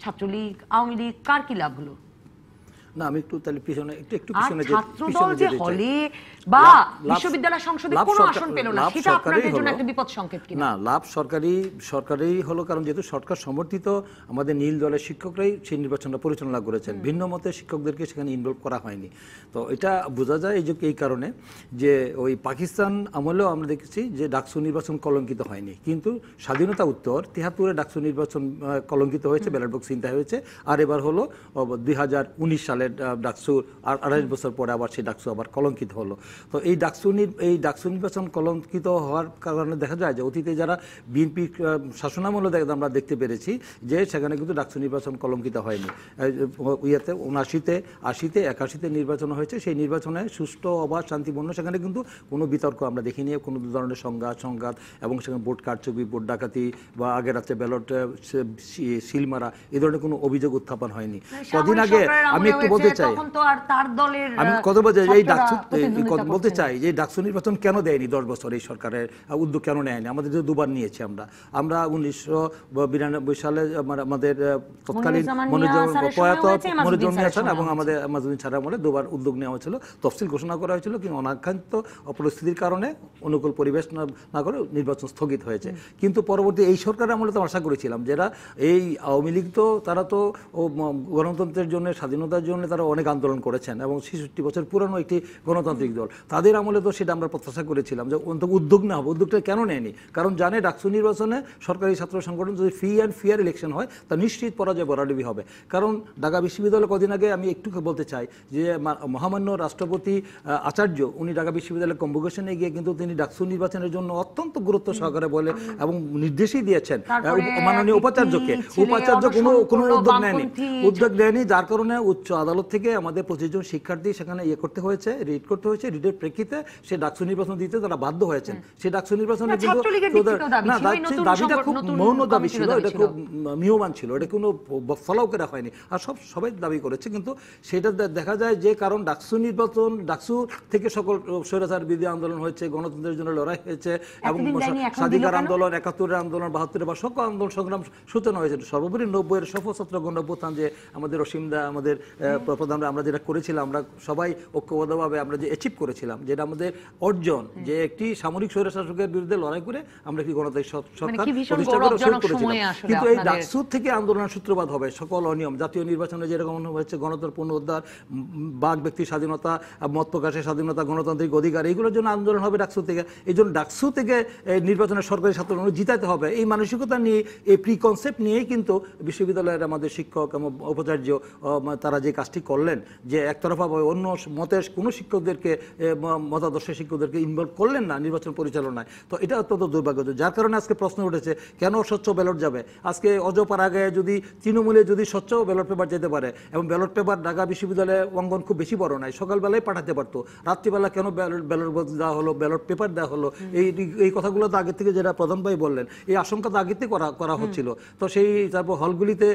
ছাত্রলীগ, আওয়ামী লীগ, কার কি লাভ হলো? না আমি একটু তাহলে পিছনে একটু আর পিছনে ছাত্রদল যে যেতে চাই। হলে বা লাভ- বিশ্ববিদ্যালয় সংসদে লাভ কোনো সরকার- আসন পেল না, লাভ সেটা আপনাদের সরকারই জন্য হলো। একটা বিপদ সংকেত কিনা? না, লাভ সরকারি হলো, কারণ যেহেতু সরকার সমর্থিত আমাদের নীল দলের শিক্ষকরাই সেই নির্বাচনটা পরিচালনা করেছেন, ভিন্ন মতে শিক্ষকদেরকে সেখানে ইনভলভ করা হয়নি। তো এটা বোঝা যায় এই কারণে যে ওই পাকিস্তান আমলেও আমরা দেখেছি যে ডাকসু নির্বাচন কলঙ্কিত হয়নি, কিন্তু স্বাধীনতা উত্তর 73-এ ডাকসু নির্বাচন কলঙ্কিত হয়েছে, ব্যালট বক্স চিন্তা হয়েছে। আর এবার হলো 2019 সালের ডাকসু, আর 28 বছর পরে আবার সেই ডাকসু আবার কলঙ্কিত হলো। তো এই ডাকসু নির্বাচন কলঙ্কিত হওয়ার কারণে দেখা যায় যে অতীতে যারা বিএনপি শাসনামলে আমরা দেখতে পেরেছি যে সেখানে কিন্তু ডাকসু নির্বাচন কলঙ্কিত হয়নি। ইয়েতে 79-তে, 80-তে, 81-তে নির্বাচন হয়েছে, সেই নির্বাচনে সুষ্ঠু অবাধ শান্তিপূর্ণ, সেখানে কিন্তু কোনো বিতর্ক আমরা দেখিনি, কোনো ধরনের সংঘাত এবং সেখানে ভোট কারচুপি, ভোট ডাকাতি বা আগের রাতে ব্যালট সিল মারা এই ধরনের কোনো অভিযোগ উত্থাপন হয়নি। কদিন আগে আমি একটু বলতে চাই, আমি কথা বলতে চাই, এই ডাকসু বলতে চাই যে ডাকসু নির্বাচন কেন দেয়নি 10 বছর এই সরকারের উদ্যোগ কেন নেয়নি? আমাদের যে দুবার নিয়েছি আমরা 1992 সালে আমাদের তৎকালীন প্রয়াত মনিরুজ্জামান মিয়া স্যার এবং আমাদের মাজুদ্দিন স্যার আমলে দুবার উদ্যোগ নেওয়া হয়েছিল, তফসিল ঘোষণা করা হয়েছিল, কিন্তু অনাকাঙ্ক্ষিত পরিস্থিতির কারণে অনুকূল পরিবেশ না করে নির্বাচন স্থগিত হয়েছে। কিন্তু পরবর্তী এই সরকারের আমলে তো আশা করেছিলাম যারা এই আওয়ামী লীগ, তো তারা তো গণতন্ত্রের জন্য, স্বাধীনতার জন্য তারা অনেক আন্দোলন করেছেন এবং 66 বছর পুরানো একটি গণতান্ত্রিক দল, তাদের আমলে তো সেটা আমরা প্রত্যাশা করেছিলাম যে উদ্যোগ না হবে। উদ্যোগটা কেন নেয়নি? কারণ জানে ডাকসু নির্বাচনে সরকারি ছাত্র সংগঠন যদি ফ্রি অ্যান্ড ফেয়ার ইলেকশন হয় তা নিশ্চিত পরাজয় বরাবরই হবে। কারণ ঢাকা বিশ্ববিদ্যালয় কদিন আগে আমি একটু বলতে চাই যে মহামান্য রাষ্ট্রপতি আচার্য উনি ঢাকা বিশ্ববিদ্যালয়ের কনভোকেশনে গিয়ে কিন্তু তিনি ডাকসু নির্বাচনের জন্য অত্যন্ত গুরুত্ব সহকারে বলে এবং নির্দেশই দিয়েছেন মাননীয় উপাচার্যকে। উপাচার্য কোনো উদ্যোগ নেয়নি, যার কারণে উচ্চ আদালত থেকে আমাদের 25 জন শিক্ষার্থী সেখানে করতে হয়েছে, রিটের প্রেক্ষিতে সে ডাকসু নির্বাচন দিতে তারা বাধ্য হয়েছেন। সেই ডাকসু নির্বাচনে কিন্তু দাবিটা খুব মৌন দাবি ছিল, এটা খুব নিয়মান ছিল, এটা কোনো ফলো করা হয়নি, আর সবাই দাবি করেছে। কিন্তু সেটা দেখা যায় যে কারণ ডাকসু নির্বাচন, ডাকসু থেকে সকল স্বৈরাচার বিরোধী আন্দোলন হয়েছে, গণতন্ত্রের জন্য লড়াই হয়েছে এবং স্বাধিকার আন্দোলন, 71-এর আন্দোলন, 72-এর বা সকল আন্দোলন সংগ্রাম সূচনা হয়েছে। সর্বোপরি 90-এর সফলছত্র গণঅভ্যুত্থান যে আমাদের অসীমদা, আমাদের প্রধানরা আমরা যেটা করেছিলাম, আমরা সবাই ঐক্যবদ্ধভাবে আমরা যে অ্যাচিভ করেছিলাম, যেটা আমাদের অর্জন, যে একটি সামরিক স্বৈরশাসকের বিরুদ্ধে লড়াই করে আমরা একটি গণতান্ত্রিক সরকার প্রতিষ্ঠা করেছিলাম। কিন্তু এই ডাকসু থেকে আন্দোলনের সূত্রপাত হবে সকল অনিয়ম, জাতীয় নির্বাচনে যেরকম হচ্ছে গণতন্ত্র পুনরুদ্ধার, বাক ব্যক্তির স্বাধীনতা, মত প্রকাশের স্বাধীনতা, গণতান্ত্রিক অধিকার, এইগুলোর জন্য আন্দোলন হবে ডাকসু থেকে। এই জন্য ডাকসু থেকে নির্বাচনের সরকারি ছাত্র জিতাতে হবে, এই মানসিকতা নিয়ে, এই প্রি কনসেপ্ট নিয়েই কিন্তু বিশ্ববিদ্যালয়ের আমাদের শিক্ষক এবং উপাচার্য তারা যে কাজটি করলেন, যে একতরফাভাবে অন্য মতের কোনো শিক্ষকদেরকে, মতাদর্শের শিক্ষকদেরকে ইনভলভ করলেন না নির্বাচন পরিচালনায়। তো এটা অত্যন্ত দুর্ভাগ্যজনক, যার কারণে আজকে প্রশ্ন উঠেছে কেন স্বচ্ছ ব্যালট যাবে। আজকে অজপার আগে যদি তৃণমূলে যদি স্বচ্ছ ব্যালট পেপার যেতে পারে, এবং ব্যালট পেপার ঢাকা বিশ্ববিদ্যালয়ে অঙ্গন খুব বেশি বড় নাই, সকালবেলায় পাঠাতে পারতো, রাত্রিবেলা কেন ব্যালট দেওয়া হলো, ব্যালট পেপার দেওয়া হলো, এই কথাগুলো তো আগে থেকে যেটা প্রধান ভাই বললেন, এই আশঙ্কা তো আগে থেকে করা হচ্ছিল। তো সেই তারপর হলগুলিতে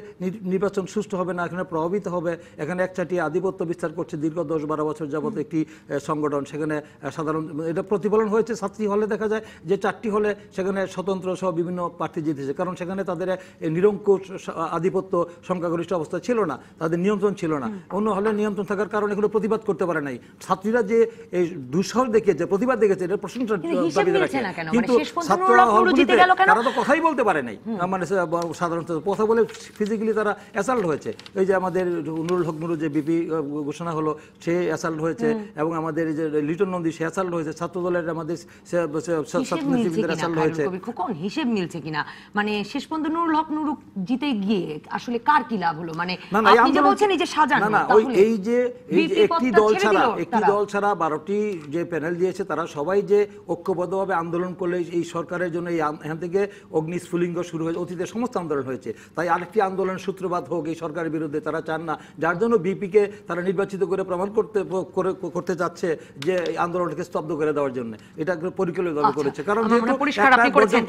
নির্বাচন সুষ্ঠু হবে না, এখানে প্রভাবিত হবে, এখানে একচাটি আধিপত্য বিস্তার করছে দীর্ঘ 10-12 বছর যাবত একটি সংগঠন, সেখানে সাধারণ এটা প্রতিফলন হয়েছে। ছাত্রী হলে দেখা যায় যে 4টি হলে সেখানে স্বতন্ত্র সহ বিভিন্ন প্রার্থী জিতেছে, কারণ সেখানে তাদের নিরঙ্কুশ আধিপত্য সংখ্যাগরিষ্ঠ অবস্থা ছিল না, তাদের নিয়ন্ত্রণ ছিল না। অন্য হলে নিয়ন্ত্রণ থাকার কারণে এগুলো প্রতিবাদ করতে পারে নাই। ছাত্রীরা যে এই দুঃসাহস দেখিয়েছে, প্রতিবাদ দেখেছে, এটা প্রশংসার দাবি রাখে, কিন্তু ছাত্ররা হলগুলিতে তারা তো কথাই বলতে পারে নাই, মানে সাধারণত কথা বলে ফিজিক্যালি তারা অ্যাসাল্ট হয়েছে। এই যে আমাদের নুরুল হক নুরু যে বিপি ঘোষণা হলো, সে অ্যাসাল্ট হয়েছে, এবং আমাদের যে লিটন নন্দী সে অ্যাসাল্ট হয়েছে, ছাত্র দলের আমাদের হিসেব মিলছে কিনা, মানে শেষ পর্যন্ত নুরুল হক নুরু জিতে গিয়ে আসলে কার কি লাভ হলো? মানে আপনি যে বলছেন এই যে সাজানো, এই যে একটি দল ছাড়া 12টি যে প্যানেল দিয়েছে, তারা সবাই যে ঐক্যবদ্ধভাবে আন্দোলন করলে এই সরকারের জন্য এখান থেকে অগ্নিস্ফুলিঙ্গ শুরু হয়েছে, অতীতে সমস্ত আন্দোলন হয়েছে, তাই আরেকটি আন্দোলন সূত্রপাত হোক এই সরকারের বিরুদ্ধে তারা চান না, যার জন্য বিপিকে তারা নির্বাচিত করে প্রমাণ করতে যাচ্ছে যে আন্দোলনকে স্তব্ধ করে দেওয়ার জন্য এটা পরিকল্পিতভাবে করেছে। কারণ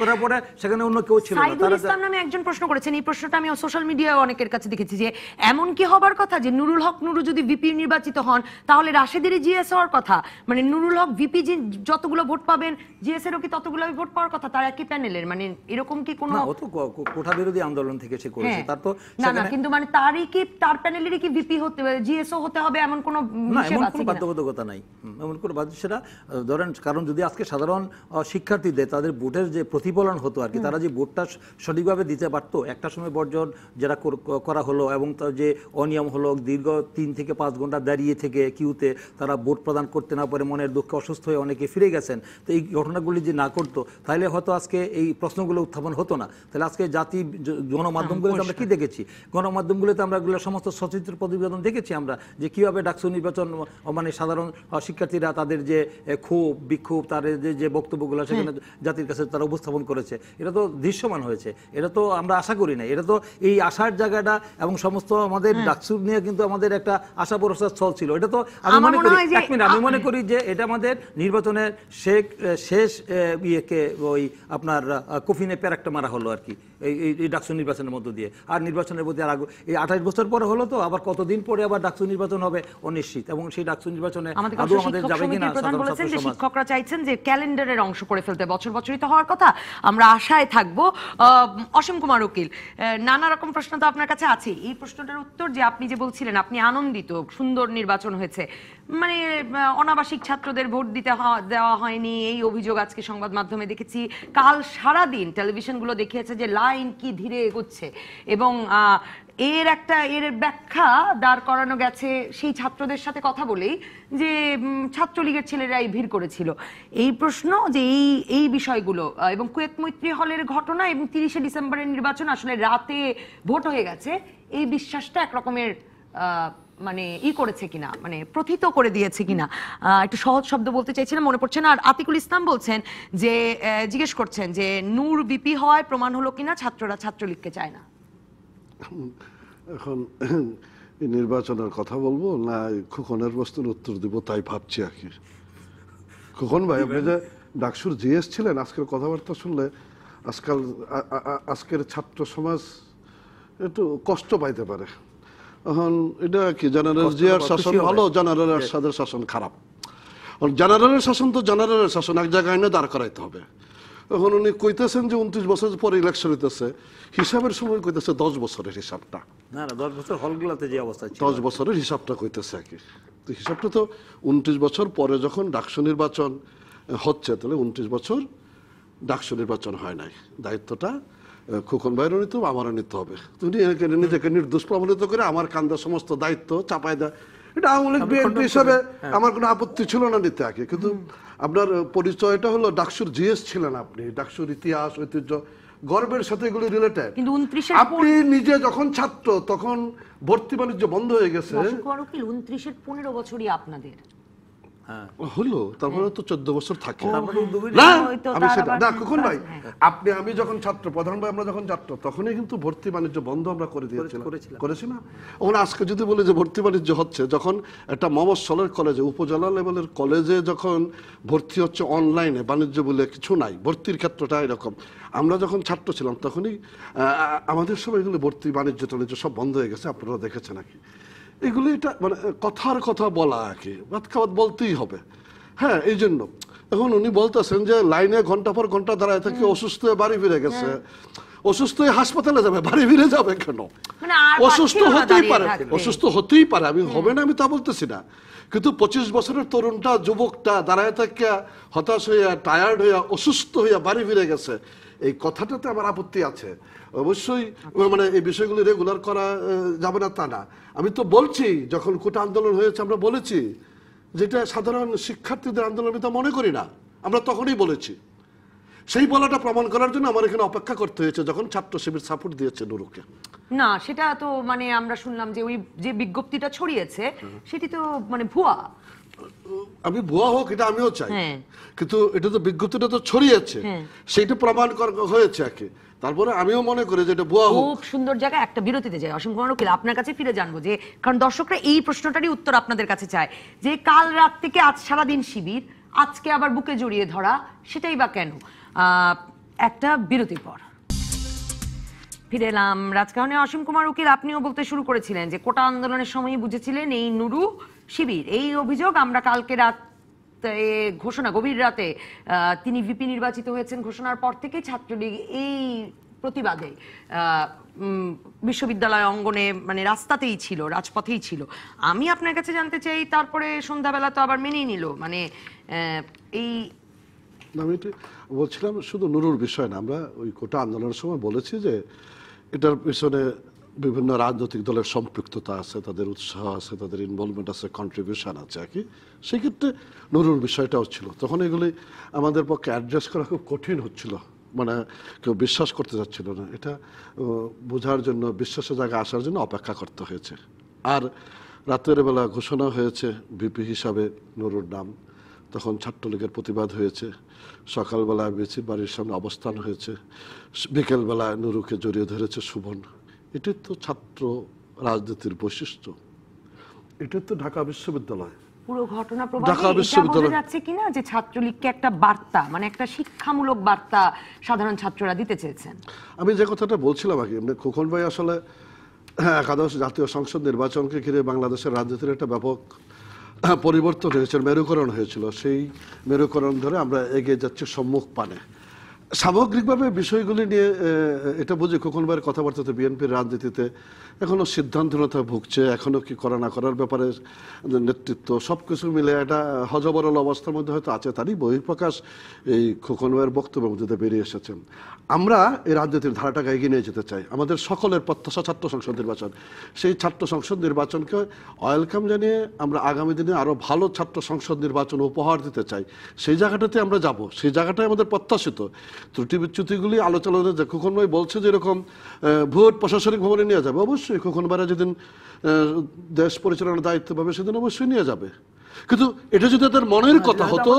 করার পরে সেখানে অন্য কেউ ছিল না। সাইদুল ইসলাম নামে একজন প্রশ্ন করেছেন, এই প্রশ্নটা আমি সোশ্যাল মিডিয়ায় অনেকের কাছে দেখেছি, যে এমন কি হবার কথা যে নুরুল হক নুরু যদি ভিপি নির্বাচিত হন তাহলে রাশেদেরই জিএস হওয়ার কথা, মানে নুরুল হক ভিপি যতগুলো ভোট পাবেন জিএস এরও কি ততগুলো ভোট পাওয়ার কথা, তার একই প্যানেলের, মানে এরকম কি কোনো? না, ও তো কোঠা বিরোধী আন্দোলন থেকে সে করেছে, তার তো না, কিন্তু মানে তারই কি, তার প্যানেলেরই কি ভিপি ভিপি হতে জিএসও হতে হবে এমন কোনো না, হিসেব এমন আছে কোনো কিনা? বাধ্যবাধকতা নাই। এমন কোনো বাধ্য সেটা ধরেন, কারণ যদি আজকে সাধারণ শিক্ষার্থীদের তাদের ভোটের যে প্রতিফলন হতো আর কি, তারা যে ভোটটা সঠিকভাবে দিতে পারতো, একটা সময় বর্জন যারা করা হলো এবং তার যে অনিয়ম হলো, দীর্ঘ 3 থেকে 5 ঘন্টা দাঁড়িয়ে থেকে কিউতে তারা ভোট প্রদান করতে না পারে মনের দুঃখে অসুস্থ হয়ে অনেকে ফিরে গেছেন। তো এই ঘটনাগুলি যে না করতো তাহলে হয়তো আজকে এই প্রশ্নগুলো উত্থাপন হতো না। তাহলে আজকে জাতি গণমাধ্যমগুলোতে আমরা কি দেখেছি, গণমাধ্যমগুলোতে আমরা এগুলো সমস্ত সচিত্র প্রতিবেদন দেখেছি আমরা, যে কিভাবে ডাকসু নির্বাচন মানে সাধারণ শিক্ষার্থীরা তাদের যে ক্ষোভ বিক্ষোভ, তাদের যে বক্তব্যগুলো সেখানে জাতির কাছে তারা উপস্থাপন করেছে, এটা তো দৃশ্যমান হয়েছে। এটা তো আমরা আশা করি না, এটা তো এই আশার জায়গাটা এবং সমস্ত আমাদের ডাকসু নিয়ে কিন্তু আমাদের একটা আশা ভরসার স্থল ছিল। এটা তো আমি মনে করি, এক মিনিট, আমি মনে করি যে এটা আমাদের নির্বাচনের শেষ ইয়েকে ওই আপনার কফিনে প্যারাকটা মারা হলো আর কি, এই ডাকসু নির্বাচনের মধ্য দিয়ে। আর নির্বাচনের প্রতি আর এই 28 বছর পরে হলো, তো আবার কতদিন পরে আবার ডাকসু নির্বাচন হবে অনিশ্চিত, এবং সেই ডাকসু নির্বাচনে আমাদের আদৌ আমাদের যাবে কিনা প্রধান সাধারণ বলেছেন ছাত্র যে সমাজ। শিক্ষকরা চাইছেন যে ক্যালেন্ডারের অংশ করে ফেলতে, বছর বছরই তো হওয়ার কথা, আমরা আশায় থাকবো। অসীম কুমার উকিল, নানা রকম প্রশ্ন তো আপনার কাছে আছে, এই প্রশ্নটার উত্তর যে আপনি যে বলছিলেন আপনি আনন্দিত সুন্দর নির্বাচন হয়েছে, মানে অনাবাসিক ছাত্রদের ভোট দিতে দেওয়া হয়নি এই অভিযোগ আজকে সংবাদ মাধ্যমে দেখেছি, কাল সারাদিন টেলিভিশনগুলো দেখিয়েছে যে লাইন কি ধীরে এগোচ্ছে, এবং এর ব্যাখ্যা দাঁড় করানো গেছে সেই ছাত্রদের সাথে কথা বলেই যে ছাত্রলীগের ছেলেরাই ভিড় করেছিল। এই প্রশ্ন যে এই বিষয়গুলো এবং কুয়েত মৈত্রী হলের ঘটনা এবং 30শে ডিসেম্বরের নির্বাচন আসলে রাতে ভোট হয়ে গেছে, এই বিশ্বাসটা একরকমের মানে করেছে কিনা, মানে প্রথিত করে দিয়েছে কিনা, একটু সহজ শব্দ বলতে চাইছিলাম, মনে পড়ছে না। আর আতিকুল ইসলাম বলছেন যে জিজ্ঞেস করছেন যে নূর বিপি হওয়ায় প্রমাণ হলো কিনা ছাত্ররা ছাত্রলীগকে চায় না। এখন এই নির্বাচনের কথা বলবো না খোকনের প্রশ্নের উত্তর দিব তাই ভাবছি আর কি। খোকন ভাই, আপনি যে ডাকসুর জিএস ছিলেন, আজকের কথাবার্তা শুনলে আজকের ছাত্র সমাজ একটু কষ্ট পাইতে পারে। এখন এটা কি জেনারেল জিয়ার শাসন ভালো, জেনারেল এরশাদের শাসন খারাপ? জেনারেলের শাসন তো জেনারেলের শাসন, এক জায়গায় এনে দাঁড় করাইতে হবে। এখন উনি কইতেছেন যে 29 বছর পরে ইলেকশন হইতেছে, হিসাবের সময় কইতেছে 10 বছরের হিসাবটা। না 10 বছর হলগুলোতে যে অবস্থা ছিল, 10 বছরের হিসাবটা কইতেছে আর কি। তো হিসাবটা তো 29 বছর পরে যখন ডাকসু নির্বাচন হচ্ছে, তাহলে 29 বছর ডাকসু নির্বাচন হয় নাই, দায়িত্বটা খোকন ভাইয়েরও নিতে হবে, আমারও নিতে হবে। তুমি নিজেকে নির্দোষ প্রমাণিত করে আমার কান্দা সমস্ত দায়িত্ব চাপায় দেয়, এটা আওয়ামী লীগ বিএনপি হিসাবে আমার কোনো আপত্তি ছিল না নিতে আগে। কিন্তু আপনার পরিচয়টা হলো ডাকসুর জিএস ছিলেন আপনি, ডাকসুর ইতিহাস ঐতিহ্য গর্বের সাথে এগুলো রিলেটেড। কিন্তু 29-এর আপনি নিজে যখন ছাত্র তখন ভর্তি বাণিজ্য বন্ধ হয়ে গেছে। 29-এর 15 বছরই আপনাদের হলো, তারপরে তো 14 বছর থাকে তারপরে না। হয়তো আমি সেটা তার না আবার- কখন ভাই, আমি যখন ছাত্র, প্রধান ভাই আমরা যখন ছাত্র, তখনই কিন্তু ভর্তি বাণিজ্য বন্ধ আমরা করে দিয়েছিলাম, করেছি না? ওখানে আজকে যদি বলি যে ভর্তি বাণিজ্য হচ্ছে, যখন একটা মফস্বলের কলেজে, উপজেলা লেভেলের কলেজে যখন ভর্তি হচ্ছে অনলাইনে, বাণিজ্য বলে কিছু নাই, ভর্তির ক্ষেত্রটা এরকম। আমরা যখন ছাত্র ছিলাম তখনই আমাদের সময় এগুলো ভর্তি বাণিজ্য টাণিজ্য সব বন্ধ হয়ে গেছে, আপনারা দেখেছেন নাকি? এগুলি এটা মানে কথার কথা বলা আর কি, ভাত খাওয়াত বলতেই হবে। হ্যাঁ, এই জন্য এখন উনি বলতেছেন যে লাইনে ঘন্টা পর ঘন্টা দাঁড়ায় থেকে অসুস্থ হয়ে বাড়ি ফিরে গেছে, অসুস্থ হয়ে হাসপাতালে যাবে, বাড়ি ফিরে যাবে কেন? মানে আর অসুস্থ পারছিল না হতেই দাঁড়িয়ে পারে, থাকতে। অসুস্থ হতেই পারে, আমি হবে না আমি তা বলতেছি না, কিন্তু 25 বছরের তরুণটা, যুবকটা দাঁড়ায় থেকে হতাশ হইয়া, টায়ার্ড হইয়া, অসুস্থ হইয়া বাড়ি ফিরে গেছে, এই কথাটাতে আমার আপত্তি আছে। অবশ্যই মানে এই বিষয়গুলি রেগুলার করা যাবে না তা না। আমি তো বলছি যখন কোটা আন্দোলন হয়েছে আমরা বলেছি যেটা সাধারণ শিক্ষার্থীদের আন্দোলন, আমি তা মনে করি না, আমরা তখনই বলেছি। সেই বলাটা প্রমাণ করার জন্য আমার এখানে অপেক্ষা করতে হয়েছে যখন ছাত্র শিবির সাপোর্ট দিয়েছে নুরুকে। না, সেটা তো মানে আমরা শুনলাম যে ওই যে বিজ্ঞপ্তিটা ছড়িয়েছে সেটি তো মানে ভুয়া। আমি ভুয়া হোক এটা আমিও চাই, কিন্তু এটা তো বিজ্ঞপ্তিটা তো ছড়িয়েছে, সেইটা প্রমাণ হয়েছে আর কি। তারপরে আমিও মনে করি যে এটা ভুয়া হোক। খুব সুন্দর জায়গা, একটা বিরতিতে যাই। অসীম কুমার উকিল, আপনার কাছে ফিরে জানবো যে, কারণ দর্শকরা এই প্রশ্নটারই উত্তর আপনাদের কাছে চায় যে কাল রাত থেকে আজ সারাদিন শিবির, আজকে আবার বুকে জড়িয়ে ধরা, সেটাই বা কেন? একটা বিরতির পর ফিরে এলাম রাজকাহনে। অসীম কুমার উকিল, আপনিও বলতে শুরু করেছিলেন যে কোটা আন্দোলনের সময় বুঝেছিলেন এই নুরু শিবির, এই অভিযোগ আমরা কালকে রাত ঘোষণা, গভীর রাতে তিনি ভিপি নির্বাচিত হয়েছেন ঘোষণার পর থেকে ছাত্রলীগ এই প্রতিবাদে বিশ্ববিদ্যালয় অঙ্গনে মানে রাস্তাতেই ছিল, রাজপথেই ছিল। আমি আপনার কাছে জানতে চাই, তারপরে সন্ধ্যাবেলা তো আবার মেনেই নিল, মানে এই আমি এটা বলছিলাম শুধু নুরুর বিষয় না, আমরা ওই কোটা আন্দোলনের সময় বলেছি যে এটার পিছনে বিভিন্ন রাজনৈতিক দলের সম্পৃক্ততা আছে, তাদের উৎসাহ আছে, তাদের ইনভলভমেন্ট আছে, কন্ট্রিবিউশন আছে আর কি। সেক্ষেত্রে নুরুর বিষয়টাও ছিল। তখন এগুলি আমাদের পক্ষে অ্যাডজাস্ট করা খুব কঠিন হচ্ছিল, মানে কেউ বিশ্বাস করতে যাচ্ছিল না। এটা বোঝার জন্য, বিশ্বাসের জায়গায় আসার জন্য অপেক্ষা করতে হয়েছে। আর রাতের বেলা ঘোষণা হয়েছে ভিপি হিসাবে নুরুর নাম, তখন ছাত্রলীগের প্রতিবাদ হয়েছে, সকালবেলা বেশি বাড়ির সামনে অবস্থান হয়েছে, বিকেলবেলায় নুরুকে জড়িয়ে ধরেছে সুবন। এটাই তো ছাত্র রাজনীতির বৈশিষ্ট্য, এটাই তো ঢাকা বিশ্ববিদ্যালয়। পুরো ঘটনা ঢাকা প্রবাহে এটা বিশ্ববিদ্যালয় বোঝা যাচ্ছে কিনা যে ছাত্রলীগকে একটা বার্তা, মানে একটা শিক্ষামূলক বার্তা সাধারণ ছাত্ররা দিতে চেয়েছেন। আমি যে কথাটা বলছিলাম আগে, খোকন ভাই আসলে একাদশ জাতীয় সংসদ নির্বাচনকে ঘিরে বাংলাদেশের রাজনীতির একটা ব্যাপক পরিবর্তন হয়েছে, মেরুকরণ হয়েছিল। সেই মেরুকরণ ধরে আমরা এগিয়ে যাচ্ছি সম্মুখ পানে। সামগ্রিকভাবে বিষয়গুলি নিয়ে এটা বুঝি খোকন ভাইয়ের কথাবার্তাতে বিএনপির রাজনীতিতে এখনো সিদ্ধান্তহীনতা ভুগছে, এখনো কি করা না করার ব্যাপারে নেতৃত্ব সবকিছু মিলে একটা হজবরল অবস্থার মধ্যে হয়তো আছে। তারই বহিঃপ্রকাশ এই খোকন ভাইয়ের বক্তব্যের মধ্যে বেরিয়ে এসেছে। আমরা এই রাজনীতির ধারাটাকে এগিয়ে নিয়ে যেতে চাই। আমাদের সকলের প্রত্যাশা ছাত্র সংসদ নির্বাচন। সেই ছাত্র সংসদ নির্বাচনকে ওয়েলকাম জানিয়ে আমরা আগামী দিনে আরো ভালো ছাত্র সংসদ নির্বাচন উপহার দিতে চাই। সেই জায়গাটাতে আমরা যাব, সেই জায়গাটাই আমাদের প্রত্যাশিত। ত্রুটি বিচ্যুতিগুলি আলোচনা, যে খোকন ভাই বলছে যে এরকম ভোট প্রশাসনিক ভবনে নিয়ে যাবে, অবশ্যই খোকন ভাইরা যেদিন দেশ পরিচালনার দায়িত্ব পাবে সেদিন অবশ্যই নিয়ে যাবে। কিন্তু এটা যদি তাদের মনের কথা হতো,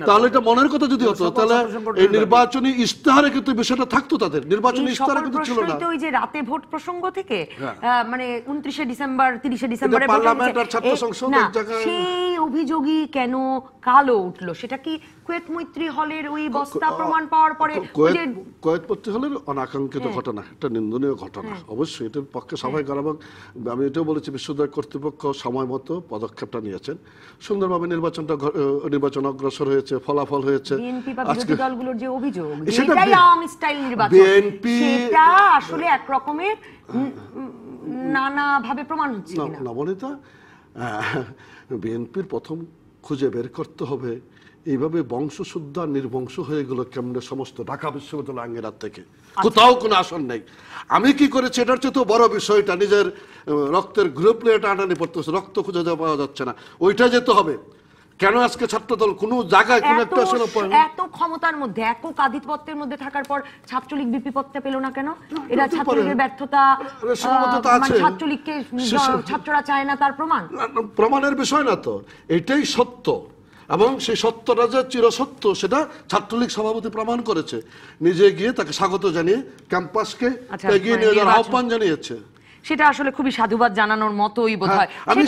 তাহলে এটা মনের কথা যদি হতো, তাহলে এই নির্বাচনী ইশতেহারে কিন্তু বিষয়টা থাকতো। তাদের নির্বাচনী ইশতেহারে কিন্তু ছিল না। ওই যে রাতে ভোট প্রসঙ্গ থেকে মানে 29 ডিসেম্বর 30 ডিসেম্বরে পার্লামেন্ট আর ছাত্র সংসদ এক জায়গায়, সেই অভিযোগই কেন কালো উঠলো? সেটা কি কুয়েত মৈত্রী হলের ওই বস্তা প্রমাণ পাওয়ার পরে? কুয়েত মৈত্রী হলের অনাকাঙ্ক্ষিত ঘটনা, একটা নিন্দনীয় ঘটনা। অবশ্যই এটার পক্ষে সবাই করা, এবং আমি এটাও বলেছি বিশ্ববিদ্যালয় কর্তৃপক্ষ সময় মতো পদক্ষেপটা নিয়েছেন, সুন্দরভাবে নির্বাচন অগ্রসর হয়েছে, ফলাফল হয়েছে। বিএনপি বা বিরোধী দলগুলোর যে অভিযোগ এটাই আওয়ামী স্টাইল নির্বাচন, সেটা আসলে এক রকমের নানাভাবে প্রমাণ হচ্ছে কিনা? নবনীতা, বিএনপির প্রথম খুঁজে বের করতে হবে এইভাবে বংশশুদ্ধ নির্বংশ হয়ে গেল কেমনে সমস্ত ঢাকা বিশ্ববিদ্যালয় আঙ্গিনার থেকে। কোথাও কোনো আসন নেই। আমি কি করেছি এটার চেয়ে তো বড় বিষয়টা, নিজের রক্তের গ্রুপ নিয়ে টানাটানি পড়তেছে, রক্ত খুঁজে পাওয়া যাচ্ছে না, ওইটা যেতে হবে। কেন আজকে ছাত্রদল কোনো জায়গায় কোনো একটা আসন এত ক্ষমতার মধ্যে, একক আধিপত্যের মধ্যে থাকার পর ছাত্রলীগ বিপদটা পেল না কেন? এরা ছাত্রলীগের ব্যর্থতা, ছাত্রলীগকে ছাত্ররা চায় না তার প্রমাণের বিষয় না তো, এটাই সত্য। এবং সেই সত্যটা যে চিরসত্য সেটা ছাত্রলীগ সভাপতি প্রমাণ করেছে, নিজে গিয়ে তাকে স্বাগত জানিয়ে ক্যাম্পাসকে এগিয়ে নিয়ে যাওয়ার আহ্বান জানিয়েছে। সেটা আসলে খুবই সাধুবাদ জানানোর মতোই বোধহয়। আমি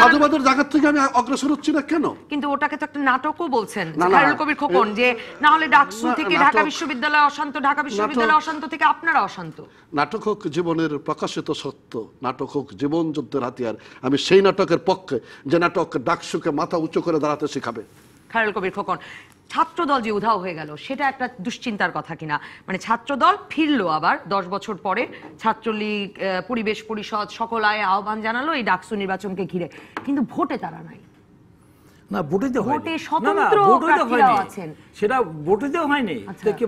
সাধুবাদের জায়গা থেকে আমি অগ্রসর হচ্ছি না কেন? কিন্তু ওটাকে তো একটা নাটকও বলছেন খায়রুল কবির খোকন, যে না হলে ডাকসু থেকে ঢাকা বিশ্ববিদ্যালয় অশান্ত, ঢাকা বিশ্ববিদ্যালয় অশান্ত থেকে আপনারা অশান্ত। নাটক হোক জীবনের প্রকাশিত সত্য, নাটক হোক জীবন যুদ্ধের হাতিয়ার। আমি সেই নাটকের পক্ষে যে নাটক ডাকসুকে মাথা উঁচু করে দাঁড়াতে শিখাবে। খায়রুল কবির খোকন, ছাত্রদল যে উধাও হয়ে গেল সেটা একটা দুশ্চিন্তার কথা কিনা? মানে ছাত্রদল ফিরলো আবার 10 বছর পরে, ছাত্রলীগ, পরিবেশ পরিষদ সকল আয়ে আহ্বান জানালো এই ডাকসু নির্বাচনকে ঘিরে, কিন্তু ভোটে তারা নাই। না, ভোটে স্বতন্ত্র প্রার্থীরা আছেন, সেটা ভোটেতেও হয়নি।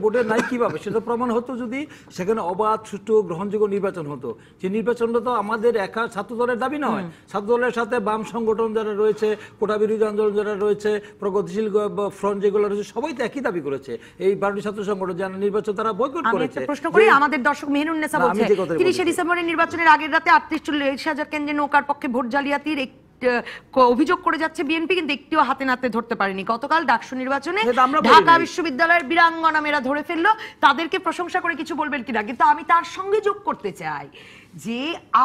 ভোটে নাই কিভাবে সেটা প্রমাণ হতো যদি সেখানে অবাধ, সুষ্ঠু, গ্রহণযোগ্য নির্বাচন হতো। যে নির্বাচনটা তো আমাদের একা ছাত্রদলের দাবি নয়, ছাত্রদলের সাথে বাম সংগঠন যারা রয়েছে, কোটা বিরোধী আন্দোলন যারা রয়েছে, প্রগতিশীল ফ্রন্ট যেগুলো রয়েছে, সবাই তো একই দাবি করেছে। এই 12টি ছাত্র সংগঠন যারা নির্বাচন তারা বয়কট করেছে। প্রশ্ন করি, আমাদের দর্শক মেহরুন্নেসা বলছে 30 ডিসেম্বরের নির্বাচনের আগের রাতে 38,000 কেন্দ্রে নৌকার পক্ষে ভোট জালিয়াতির অভিযোগ করে যাচ্ছে বিএনপি, কিন্তু একটিও হাতে নাতে ধরতে পারেনি। গতকাল ডাকসু নির্বাচনে ঢাকা বিশ্ববিদ্যালয়ের বীরাঙ্গনা মেয়েরা ধরে ফেললো, তাদেরকে প্রশংসা করে কিছু বলবেন কিনা? কিন্তু আমি তার সঙ্গে যোগ করতে চাই যে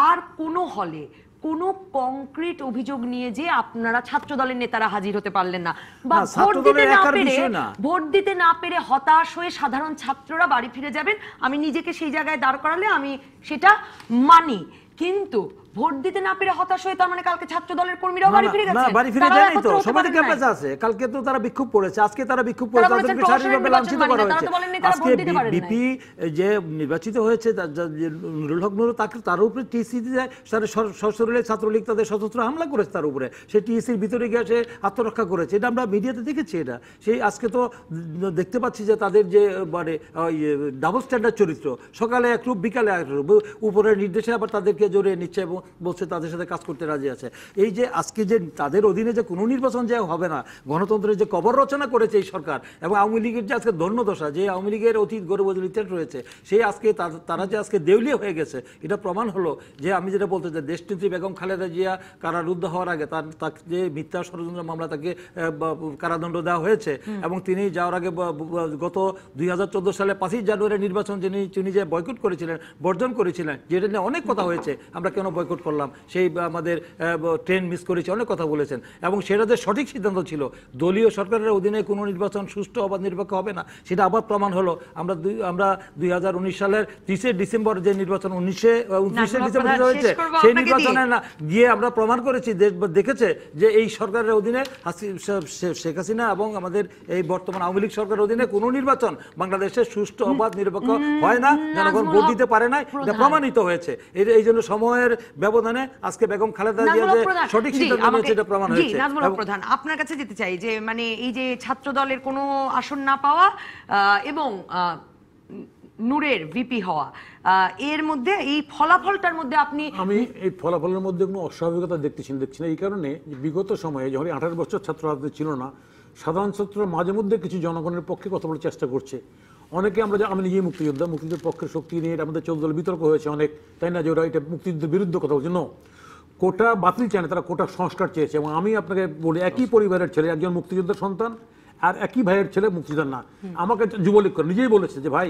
আর কোনো হলে কোনো কংক্রিট অভিযোগ নিয়ে যে আপনারা ছাত্র দলের নেতারা হাজির হতে পারলেন না, বা ভোট দিতে না পেরে হতাশ হয়ে সাধারণ ছাত্ররা বাড়ি ফিরে যাবেন, আমি নিজেকে সেই জায়গায় দাঁড় করালে আমি সেটা মানি। কিন্তু ভোট দিতে না পেরে হতাশ হয়ে তার মানে কালকে ছাত্র দলের কর্মীরাও বাড়ি ফিরে না, গেছে? বাড়ি ফিরে তারা যায়নি তো, একত্র হতে সবাই পারেন ক্যাম্পাসে নাই? আছে। কালকে তো তারা বিক্ষোভ করেছে, আজকে তারা বিক্ষোভ করে তারা বলেছেন তাদেরকে শারীরিকভাবে প্রহসনের লাঞ্ছিত নির্বাচন করা মানি না, তারা হয়েছে। তো বলেননি তারা আজকে ভোট দিতে পারেন নাই। বিপি যে নির্বাচিত হয়েছে যে নুরুল হক নুরু, তার উপরে টিসি দিয়ে সশরীরে ছাত্রলীগ তাদের সশস্ত্র হামলা করেছে তার উপরে, সেই টিসির ভিতরে গিয়ে সে আত্মরক্ষা করেছে। এটা আমরা মিডিয়াতে দেখেছি। এটা সেই আজকে তো দেখতে পাচ্ছি যে তাদের যে মানে ডাবল স্ট্যান্ডার্ড চরিত্র, সকালে এক রূপ বিকালে এক রূপ, উপরের নির্দেশে আবার তাদেরকে জড়িয়ে নিচ্ছে এবং বলছে তাদের সাথে কাজ করতে রাজি আছে। এই যে আজকে যে তাদের অধীনে যে কোনো নির্বাচন যে হবে না, গণতন্ত্রের যে কবর রচনা করেছে এই সরকার, এবং আওয়ামী লীগের যে আজকে ধর্মদশা, যে আওয়ামী লীগের অতীত গৌরব ইতিহাস রয়েছে, সেই আজকে তারা যে আজকে দেউলিয়া হয়ে গেছে, এটা প্রমাণ হলো যে আমি যেটা বলতে চাই, দেশনেত্রী বেগম খালেদা জিয়া কারারুদ্ধ হওয়ার আগে তার যে মিথ্যা ষড়যন্ত্র মামলা, তাকে কারাদণ্ড দেওয়া হয়েছে, এবং তিনি যাওয়ার আগে গত 2014 সালে 5ই জানুয়ারি নির্বাচন তিনি যে বয়কট করেছিলেন, বর্জন করেছিলেন, যেটা নিয়ে অনেক কথা হয়েছে, আমরা কেন বয়কট করলাম, সেই আমাদের ট্রেন মিস করেছি, অনেক কথা বলেছেন, এবং সেটা যে সঠিক সিদ্ধান্ত ছিল। দলীয় সরকারের অধীনে কোনো নির্বাচন সুষ্ঠু অবাধ নিরপেক্ষ হবে না, সেটা আবার প্রমাণ হলো। আমরা 2019 সালের 30 ডিসেম্বর যে নির্বাচন 29 ডিসেম্বর হয়েছে, সেই নির্বাচনে না গিয়ে আমরা প্রমাণ করেছি, দেখেছে যে এই সরকারের অধীনে শেখ হাসিনা এবং আমাদের এই বর্তমান আওয়ামী লীগ সরকারের অধীনে কোনো নির্বাচন বাংলাদেশে সুষ্ঠু অবাধ নিরপেক্ষ হয় না, জনগণ ভোট দিতে পারে না, এটা প্রমাণিত হয়েছে। এই জন্য সময়ের ব্যবধানে আজকে বেগম খালেদা জিয়া যে সঠিক সিদ্ধান্ত নিয়েছে, এটা প্রমাণ হয়েছে। নাজমুল হক প্রধান, আপনার কাছে যেতে চাই যে মানে এই যে ছাত্র দলের কোনো আসন না পাওয়া এবং নূরের ভিপি হওয়া, এর মধ্যে এই ফলাফলটার মধ্যে আমি এই ফলাফলের মধ্যে কোনো অস্বাভাবিকতা দেখছি না। এই কারণে বিগত সময়ে যখন 18 বছর ছাত্র রাজনীতি ছিল না, সাধারণ ছাত্ররা মাঝে মধ্যে কিছু জনগণের পক্ষে কথা বলার চেষ্টা করছে। অনেকে আমি নিজেই মুক্তিযুদ্ধের পক্ষের শক্তি নিয়ে আমাদের 14 দল বিতর্ক হয়েছে অনেক, তাই না, যে ওরা এটা মুক্তিযুদ্ধের বিরুদ্ধে কথা বলছে। কোটা বাতিল চায় না, তারা কোটা সংস্কার চেয়েছে। এবং আমি আপনাকে বলি, একই পরিবারের ছেলে, একজন মুক্তিযোদ্ধার সন্তান আর একই ভাইয়ের ছেলে মুক্তিযোদ্ধার না, আমাকে যুবলীগ করে নিজেই বলেছে যে ভাই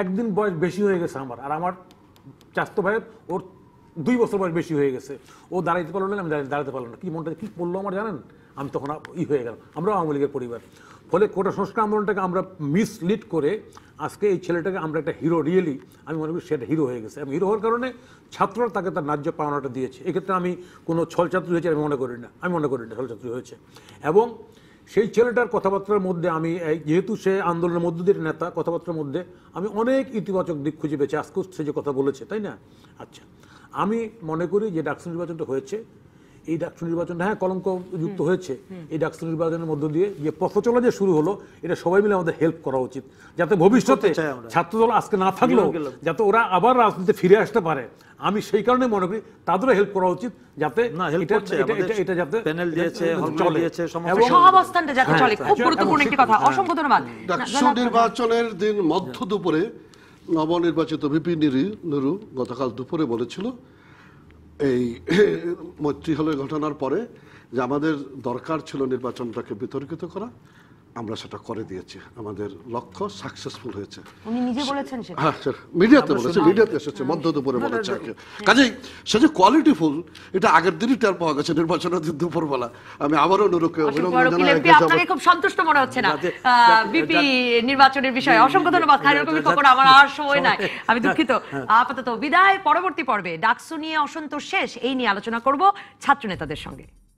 একদিন বয়স বেশি হয়ে গেছে আমার, আর আমার চাচাতো ভাইয়ের ওর 2 বছর বয়স বেশি হয়ে গেছে, ও দাঁড়াইতে পারলো না, আমি দাঁড়াতে পারলাম না। কি মনটা কি বললো আমার জানেন, আমি তখন হয়ে গেলাম। আমরা আওয়ামী লীগের পরিবার, ফলে কোটা সংস্কার আন্দোলনটাকে আমরা মিসলিড করে আজকে এই ছেলেটাকে আমরা একটা হিরো, রিয়েলি আমি মনে করি সেটা হিরো হয়ে গেছে। এবং হিরো হওয়ার কারণে ছাত্ররা তাকে তার ন্যায্য পাওনাটা দিয়েছে। এক্ষেত্রে আমি কোনো ছলচাত্রী হয়েছে আমি মনে করি না, ছলচাত্রী হয়েছে। এবং সেই ছেলেটার কথাবার্তার মধ্যে আমি, যেহেতু সে আন্দোলনের মধ্য দিয়ে নেতা, কথাবার্তার মধ্যে আমি অনেক ইতিবাচক দিক খুঁজে পেয়েছি। আজকে সে যে কথা বলেছে, তাই না? আচ্ছা, আমি মনে করি যে ডাকসু নির্বাচনটা হয়েছে, এই ডাকসু নির্বাচনটা কলঙ্ক যুক্ত হয়েছে। এই ডাকসু নির্বাচনের মধ্য দিয়ে যে পথচলা যে শুরু হলো, এটা সবাই মিলে আমাদের হেল্প করা উচিত, যাতে ভবিষ্যতে ছাত্রদল আজকে না থাকলেও যাতে ওরা আবার রাজনীতিতে ফিরে আসতে পারে। আমি সেই কারণে মনে করি তাদেরও হেল্প করা উচিত, যাতে এটা যাতে প্যানেল দিয়েছে, সহাবস্থানটা যাতে চলে। খুব গুরুত্বপূর্ণ একটি কথা, অসংখ্য ধন্যবাদ। ডাকসু নির্বাচনের দিন মধ্য দুপুরে নবনির্বাচিত ভিপি নুরু গতকাল দুপুরে বলেছিল এই মৈত্রী হলের ঘটনার পরে যে আমাদের দরকার ছিল নির্বাচনটাকে বিতর্কিত করা, আমরা সেটা করে দিয়েছি, আমাদের লক্ষ্য সাকসেসফুল হয়েছে। উনি নিজে বলেছেন সেটা? হ্যাঁ, মিডিয়াতে বলেছে, মিডিয়াতে এসেছে, মধ্য দুপুরে বলেছে। কাজেই সে যে কোয়ালিটিফুল, এটা আগের দিনই টের পাওয়া গেছে নির্বাচনের দিন দুপুরবেলা। আমি আবারও নুরুকে অভিনন্দন জানাই। আপনাকে খুব সন্তুষ্ট মনে হচ্ছে না বিপি নির্বাচনের বিষয়ে? অসংখ্য ধন্যবাদ খায়রুল কবির খোকন, আমার আর সময় নাই, আমি দুঃখিত। আপাতত বিদায়। পরবর্তী পর্বে ডাকসু নিয়ে অসন্তোষ শেষ, এই নিয়ে আলোচনা করব ছাত্র নেতাদের সঙ্গে।